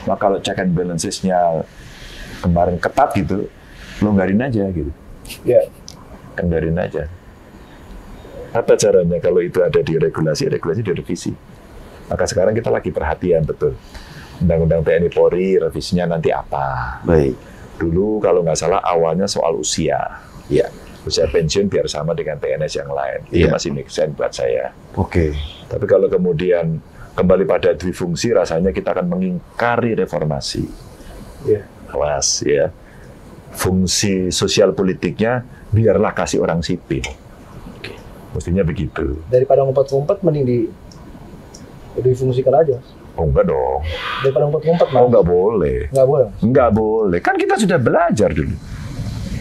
Nah, kalau check and balances-nya kemarin ketat gitu, longgarin aja gitu. Ya. Kendaliin aja. Apa caranya kalau itu ada di regulasi direvisi. Maka sekarang kita lagi perhatian betul. Undang-undang TNI Polri, revisinya nanti apa? Baik. Dulu kalau nggak salah awalnya soal usia. Ya. Usia pensiun biar sama dengan PNS yang lain. Itu masih make sense buat saya. Oke. Tapi kalau kemudian kembali pada dwifungsi, rasanya kita akan mengingkari reformasi. Iya. Kelas ya. Fungsi sosial politiknya biarlah kasih orang sipil. Mestinya begitu. Daripada ngumpet-ngumpet, mending difungsikan aja. Oh enggak dong. Daripada ngumpet-ngumpet, Oh enggak boleh. Nggak boleh. Enggak boleh. Kan kita sudah belajar dulu.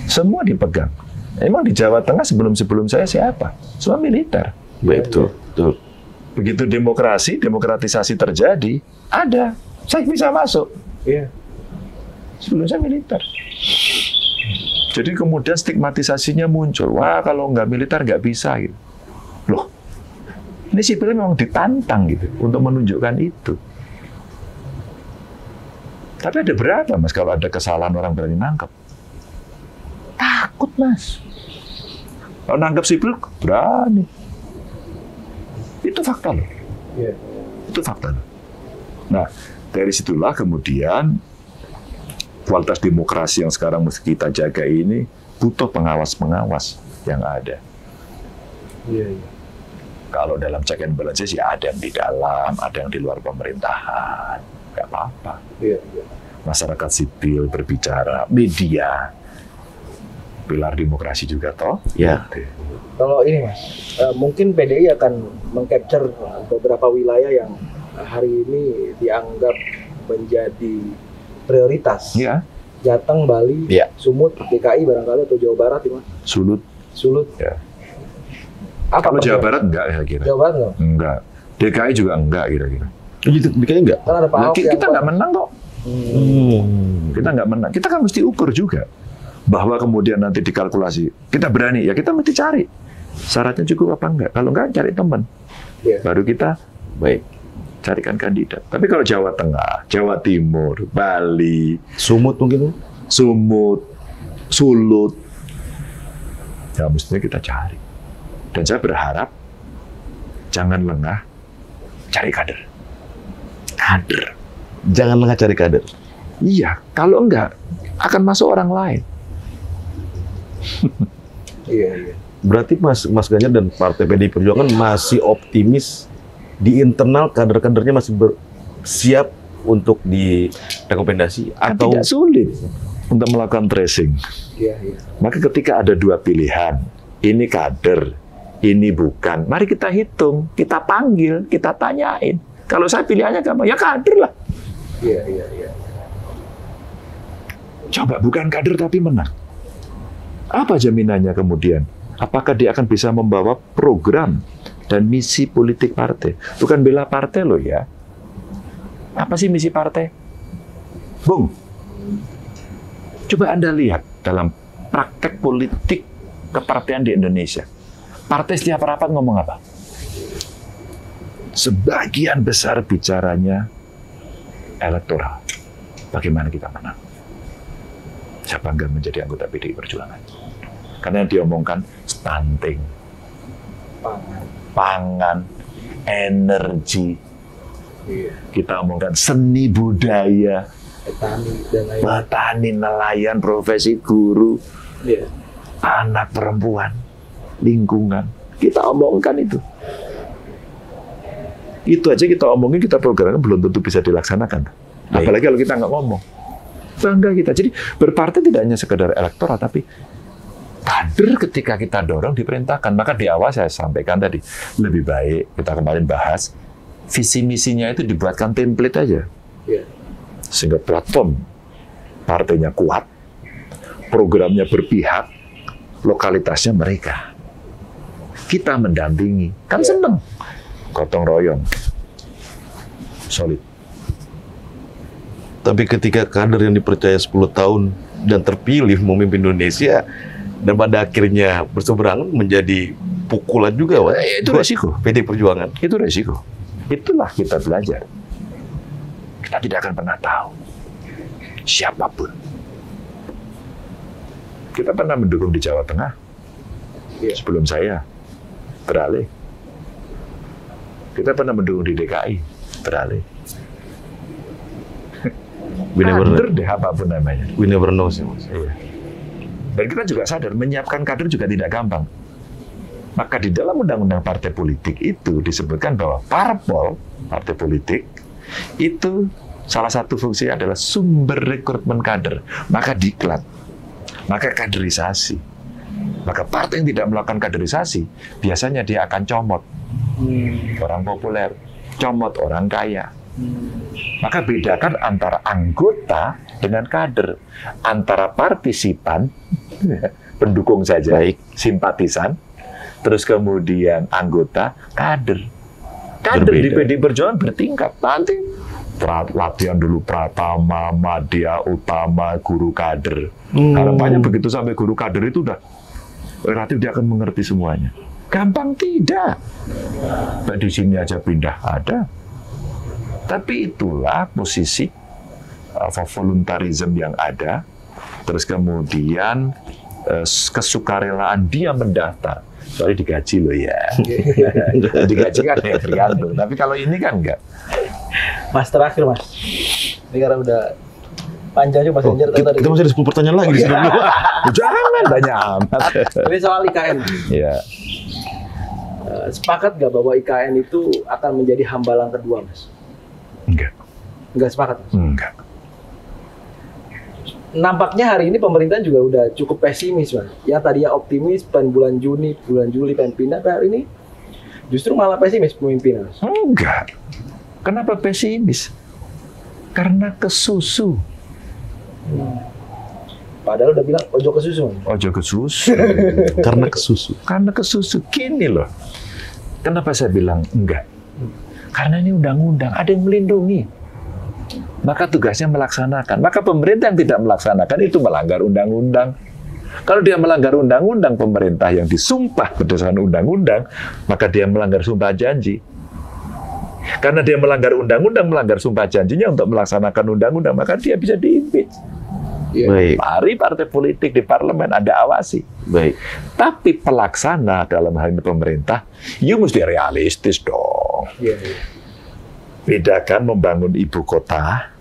Semua dipegang. Emang di Jawa Tengah sebelum saya siapa? Semua militer. Betul. Betul. Begitu demokratisasi terjadi, ada. Saya bisa masuk. Iya. Sebelum saya militer. Jadi kemudian stigmatisasinya muncul. Wah, kalau nggak militer nggak bisa gitu. Loh, ini sipil memang ditantang gitu untuk menunjukkan itu. Tapi ada berapa, Mas, kalau ada kesalahan orang berani nangkep? Takut, Mas. Kalau nangkep sipil berani. Itu fakta loh. Iya. Itu fakta loh. Nah, dari situlah kemudian kualitas demokrasi yang sekarang mesti kita jaga ini butuh pengawas-pengawas yang ada. Iya. Kalau dalam check and balances ya ada yang di dalam, ada yang di luar pemerintahan. Nggak apa-apa. Iya. Masyarakat sipil berbicara, media, pilar demokrasi juga toh. Ya. Kalau ini Mas, mungkin PDI akan meng-capture beberapa wilayah yang hari ini dianggap menjadi prioritas. Iya. Jateng, Bali, Ya. Sumut, DKI barangkali atau Jawa Barat, ya Mas? Sulut. Ya. Apa Kalau Jawa persen? Barat enggak ya kira. Jawa Barat enggak? Enggak. DKI juga enggak kira-kira. Gitu, kayaknya enggak. Kan ada Pak Nah, Ahok yang kita nggak menang kok. Kita nggak menang. Kita kan mesti ukur juga. Bahwa kemudian nanti dikalkulasi. Kita berani, ya kita mesti cari. Syaratnya cukup apa enggak? Kalau enggak, cari teman. Iya. Baru kita Baik. carikan kandidat. Tapi kalau Jawa Tengah, Jawa Timur, Bali, Sumut mungkin? Sumut, Sulut, ya mestinya kita cari. Dan saya berharap jangan lengah cari kader. Jangan lengah cari kader. Iya, kalau enggak akan masuk orang lain. Iya. Berarti Mas Ganjar dan Partai PDI Perjuangan masih optimis di internal kader-kadernya masih siap untuk direkomendasi Kan atau tidak sulit untuk melakukan tracing. Iya. Maka ketika ada dua pilihan, ini kader, ini bukan, mari kita hitung, kita panggil, kita tanyain. Kalau saya pilihannya gampang, ya kader lah. Iya. Coba bukan kader tapi menang. Apa jaminannya kemudian? Apakah dia akan bisa membawa program dan misi politik partai? Bukan bela partai loh ya. Apa sih misi partai? Bung, coba Anda lihat dalam praktek politik kepartaian di Indonesia. Partai setiap rapat ngomong apa? Sebagian besar bicaranya elektoral. Bagaimana kita menang? Saya bangga menjadi anggota PDI Perjuangan. Karena yang diomongkan stunting, pangan, energi. Iya. Kita omongkan seni budaya, Petani dan lain-lain. petani, nelayan, profesi guru, Iya. anak perempuan, lingkungan. Kita omongkan itu. Itu aja kita omongin, kita programnya belum tentu bisa dilaksanakan. Apalagi kalau kita nggak ngomong. Bangga kita. Jadi berpartai tidak hanya sekedar elektoral, tapi kader ketika kita dorong diperintahkan. Maka di awal saya sampaikan tadi, lebih baik kita kemarin bahas, visi misinya itu dibuatkan template aja. Iya. Sehingga platform partainya kuat, programnya berpihak, lokalitasnya mereka. Kita mendampingi, kan seneng. Gotong royong, solid. tapi ketika kader yang dipercaya 10 tahun dan terpilih memimpin Indonesia dan pada akhirnya berseberangan menjadi pukulan juga, Pak. Itu resiko. PDI Perjuangan. Itu resiko. Itulah kita belajar. Kita tidak akan pernah tahu siapapun. Kita pernah mendukung di Jawa Tengah sebelum saya beralih. Kita pernah mendukung di DKI beralih. Kader deh apapun namanya. We never know sih, Mas. Iya. Dan kita juga sadar menyiapkan kader juga tidak gampang. Maka di dalam undang-undang partai politik itu disebutkan bahwa parpol, partai politik, itu salah satu fungsinya adalah sumber rekrutmen kader. Maka diklat, maka kaderisasi. Maka partai yang tidak melakukan kaderisasi, biasanya dia akan comot orang populer, comot orang kaya. Maka bedakan antara anggota dengan kader, antara partisipan, pendukung saja, simpatisan, terus kemudian anggota, kader. Kader di PDI Perjuangan bertingkat. Nanti latihan dulu Pratama, Madya, Utama, guru kader. Harapannya begitu sampai guru kader itu udah relatif dia akan mengerti semuanya. Gampang tidak. Di sini aja pindah ada. Tapi itulah posisi voluntarism yang ada. Terus kemudian kesukarelaan dia mendaftar. Soalnya digaji loh ya. Digaji kan ya tergantung. Tapi kalau ini kan enggak. Mas terakhir Mas. Ini karena udah panjang juga Mas Ganjar tadi. Kita masih ada 10 pertanyaan lagi di sini. Jangan banyak amat. Ini soal IKN. Ya. Sepakat nggak bahwa IKN itu akan menjadi hambalang kedua, Mas? Enggak. Enggak sepakat, Mas? Enggak. Nampaknya hari ini pemerintah juga udah cukup pesimis, Mas. Yang tadinya optimis pen bulan Juni, bulan Juli pengen pindah, tapi hari ini justru malah pesimis pemimpin, Mas. Enggak. Kenapa pesimis? Karena kesusu. Padahal udah bilang ojo ke susu. Ojo ke susu. Karena kesusu. Karena kesusu. Gini loh. Kenapa saya bilang enggak? Karena ini undang-undang, ada yang melindungi. Maka tugasnya melaksanakan. Maka pemerintah yang tidak melaksanakan itu melanggar undang-undang. Kalau dia melanggar undang-undang, pemerintah yang disumpah berdasarkan undang-undang, maka dia melanggar sumpah janji. Karena dia melanggar undang-undang, melanggar sumpah janjinya untuk melaksanakan undang-undang, maka dia bisa di-impeach. Baik. Mari partai politik di parlemen Anda awasi. Baik. Tapi pelaksana dalam hal ini pemerintah, you mesti realistis dong. Bedakan membangun ibu kota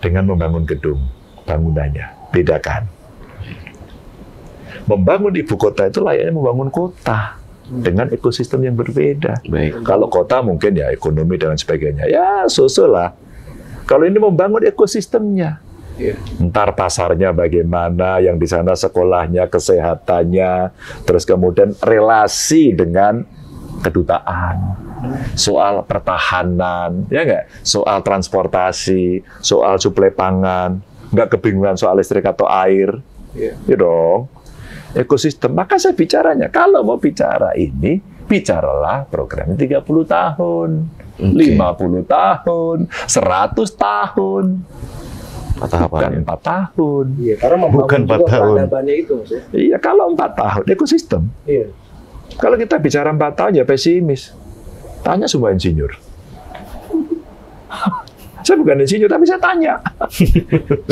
dengan membangun gedung, bangunannya. Bedakan. Membangun ibu kota itu layaknya membangun kota dengan ekosistem yang berbeda. Baik. Kalau kota mungkin ya ekonomi dan sebagainya. Ya, so-so lah. Kalau ini membangun ekosistemnya. Ntar pasarnya bagaimana, yang di sana sekolahnya, kesehatannya, terus kemudian relasi dengan kedutaan, soal pertahanan, ya nggak? Soal transportasi, soal suplai pangan, nggak kebingungan soal listrik atau air, ya dong. Ekosistem. Maka saya bicaranya, kalau mau bicara ini, bicaralah programnya 30 tahun, 50 tahun, 100 tahun. Bukan 4 tahun. Iya, karena bukan 4 tahun. Itu, maksudnya. Iya, kalau 4 tahun, ekosistem. Iya. Kalau kita bicara 4 tahun, ya pesimis. Tanya semua insinyur. Saya bukan insinyur, tapi saya tanya.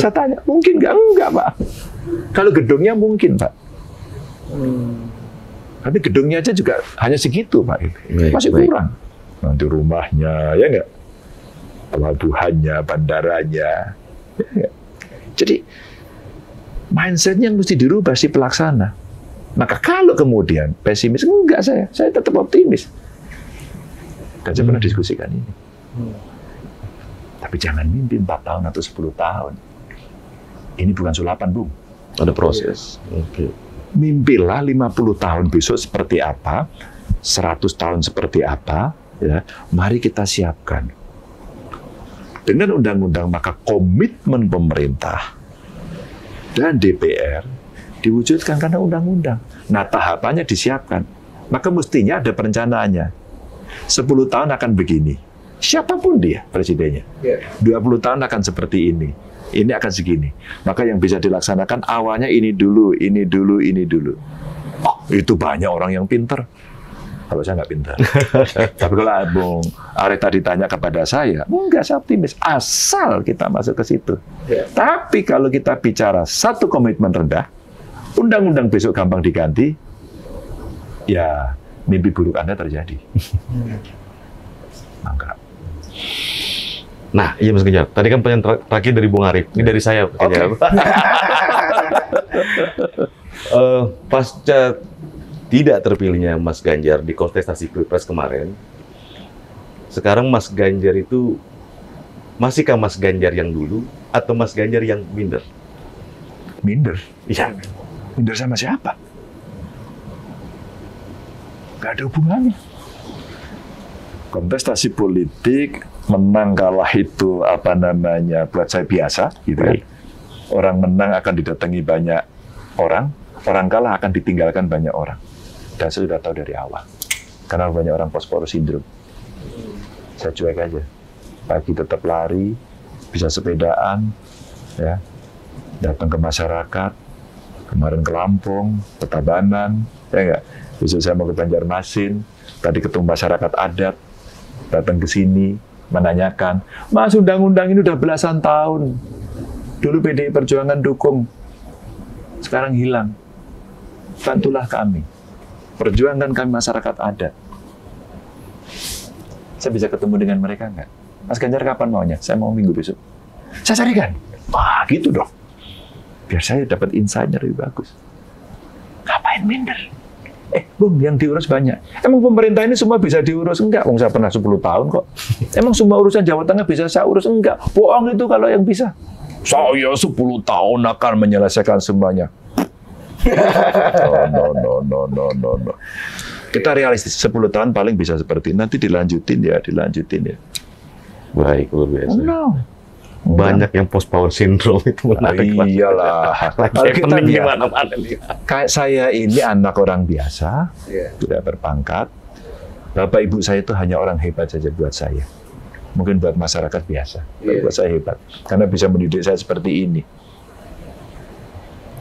Saya tanya, mungkin nggak? Enggak, Pak. Kalau gedungnya mungkin, Pak. Tapi gedungnya aja juga hanya segitu, Pak. Masih kurang. Nanti rumahnya, ya nggak? Pelabuhannya, bandaranya. Ya, jadi mindsetnya mesti dirubah si pelaksana. Maka kalau kemudian pesimis, enggak saya tetap optimis. Dan saya pernah diskusikan ini. Tapi jangan mimpi 4 tahun atau 10 tahun. Ini bukan sulapan, Bung. Ada proses. Oke. Mimpilah 50 tahun besok seperti apa, 100 tahun seperti apa, ya. Mari kita siapkan. Dengan undang-undang, maka komitmen pemerintah dan DPR diwujudkan karena undang-undang. Nah, tahapannya disiapkan. Maka mestinya ada perencanaannya. 10 tahun akan begini. Siapapun dia presidennya. 20 tahun akan seperti ini. Ini akan segini. Maka yang bisa dilaksanakan awalnya ini dulu, ini dulu, ini dulu. Oh, itu banyak orang yang pinter. Kalau saya nggak pintar. Tapi kalau Bung Arek tadi tanya kepada saya, enggak, saya optimis. Asal kita masuk ke situ. Tapi kalau kita bicara satu komitmen rendah, undang-undang besok gampang diganti, ya mimpi buruk Anda terjadi. Mangga. Nah, iya Mas Ganjar. Tadi kan pertanyaan terakhir dari Bung Arif. Ini dari saya. Okay. Pasca tidak terpilihnya Mas Ganjar di kontestasi Pilpres kemarin, sekarang Mas Ganjar itu masihkah Mas Ganjar yang dulu atau Mas Ganjar yang minder? Minder? Iya. Minder sama siapa? Gak ada hubungannya. Kontestasi politik, menang kalah itu apa namanya, buat saya biasa, gitu kan. Orang menang akan didatangi banyak orang kalah akan ditinggalkan banyak orang. Dan saya sudah tahu dari awal. Karena banyak orang post-poros syndrome. Saya cuek aja. Pagi tetap lari, bisa sepedaan, ya, datang ke masyarakat, kemarin ke Lampung, ke Tabanan, ya enggak? Besok saya mau ke Banjarmasin, tadi ketemu masyarakat adat, datang ke sini, menanyakan, Mas, undang-undang ini udah belasan tahun. Dulu PDI Perjuangan dukung, sekarang hilang. Bantulah kami. Perjuangkan kami masyarakat adat. Saya bisa ketemu dengan mereka nggak? Mas Ganjar kapan maunya? Saya mau minggu besok. Saya carikan. Wah, gitu dong. Biar saya dapat insight-nya lebih bagus. Ngapain minder? Bung, yang diurus banyak. Emang pemerintah ini semua bisa diurus? Enggak, Bung, saya pernah 10 tahun kok. Emang semua urusan Jawa Tengah bisa saya urus? Enggak. Bohong itu kalau yang bisa. Saya 10 tahun akan menyelesaikan semuanya. No. Kita realistis, 10 tahun paling bisa seperti ini. Nanti dilanjutin ya. Baik, luar biasa. No. Banyak yang post power syndrome itu menarik. Iyalah. Kita gimana-mana nih. Kayak saya ini anak orang biasa, tidak berpangkat. Bapak ibu saya itu hanya orang hebat saja buat saya. Mungkin buat masyarakat biasa, buat saya hebat. Karena bisa mendidik saya seperti ini.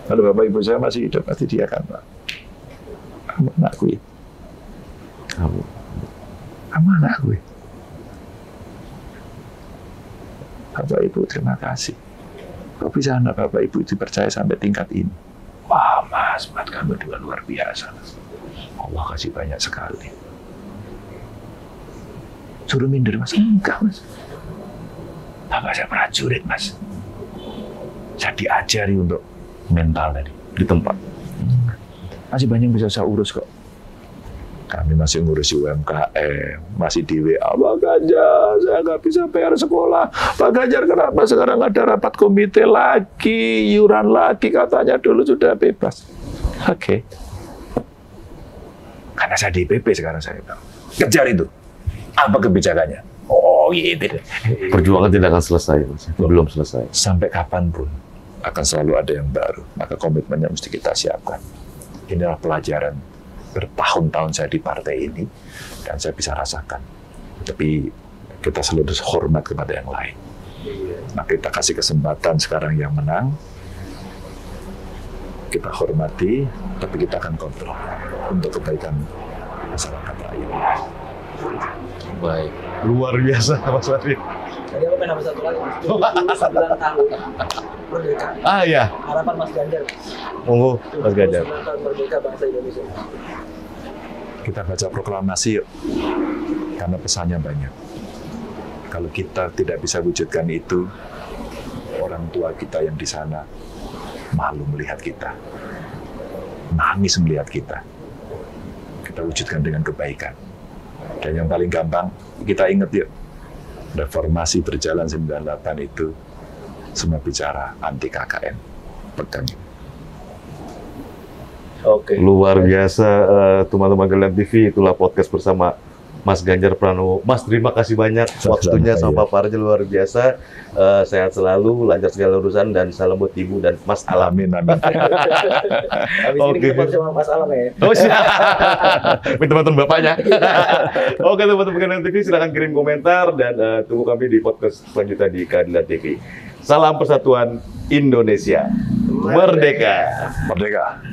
Kalau bapak ibu saya masih hidup, pasti dia akan, kamu anakku ya. Kamu anakku ya. Bapak ibu terima kasih. Kok bisa anak bapak ibu dipercaya sampai tingkat ini? Wah mas, kamu juga luar biasa. Allah kasih banyak sekali. Suruh minder mas? Enggak mas. Bapak saya prajurit mas. Saya diajari untuk mental tadi. Di tempat. Masih banyak yang bisa saya urus kok. Kami masih ngurusi UMKM, masih di WA, Pak Ganjar, saya nggak bisa bayar sekolah. Pak Ganjar, kenapa sekarang ada rapat komite lagi, iuran lagi, katanya dulu sudah bebas. Oke. Karena saya di IPP sekarang saya tahu. Kejar itu. Apa kebijakannya? Oh gitu. Perjuangan tidak akan selesai, Mas. Belum selesai. Sampai kapanpun akan selalu ada yang baru. Maka komitmennya mesti kita siapkan. Inilah pelajaran bertahun-tahun saya di partai ini, dan saya bisa rasakan. Tapi kita selalu hormat kepada yang lain. Nah, kita kasih kesempatan sekarang yang menang, kita hormati, tapi kita akan kontrol untuk kebaikan masyarakat rakyat. Baik. Luar biasa, Mas Fadli. Tadi aku pengen nambah satu lagi, 79 tahun merdeka. Ah ya, Harapan Mas Ganjar. monggo Mas Ganjar. 79 tahun merdeka bangsa Indonesia. Kita baca proklamasi yuk, karena pesannya banyak. Kalau kita tidak bisa wujudkan itu, orang tua kita yang di sana malu melihat kita, nangis melihat kita. Kita wujudkan dengan kebaikan. Dan yang paling gampang, kita ingat yuk, reformasi berjalan 98 itu semua bicara anti KKN. Pegang. Oke. Luar biasa, teman-teman Geliat TV, itulah podcast bersama Mas Ganjar Pranowo. Mas, terima kasih banyak waktunya sama Pak Parjo, luar biasa. Sehat selalu, lancar segala urusan, dan salam buat Ibu dan Mas Alam. Amin, amin. Habis ini kita podcast sama Mas Alam ya. Oh siap. Minta bantuan bapaknya. Oke teman-teman Geliat TV, silahkan kirim komentar dan tunggu kami di podcast selanjutnya di Geliat TV. Salam persatuan Indonesia. Merdeka. Merdeka.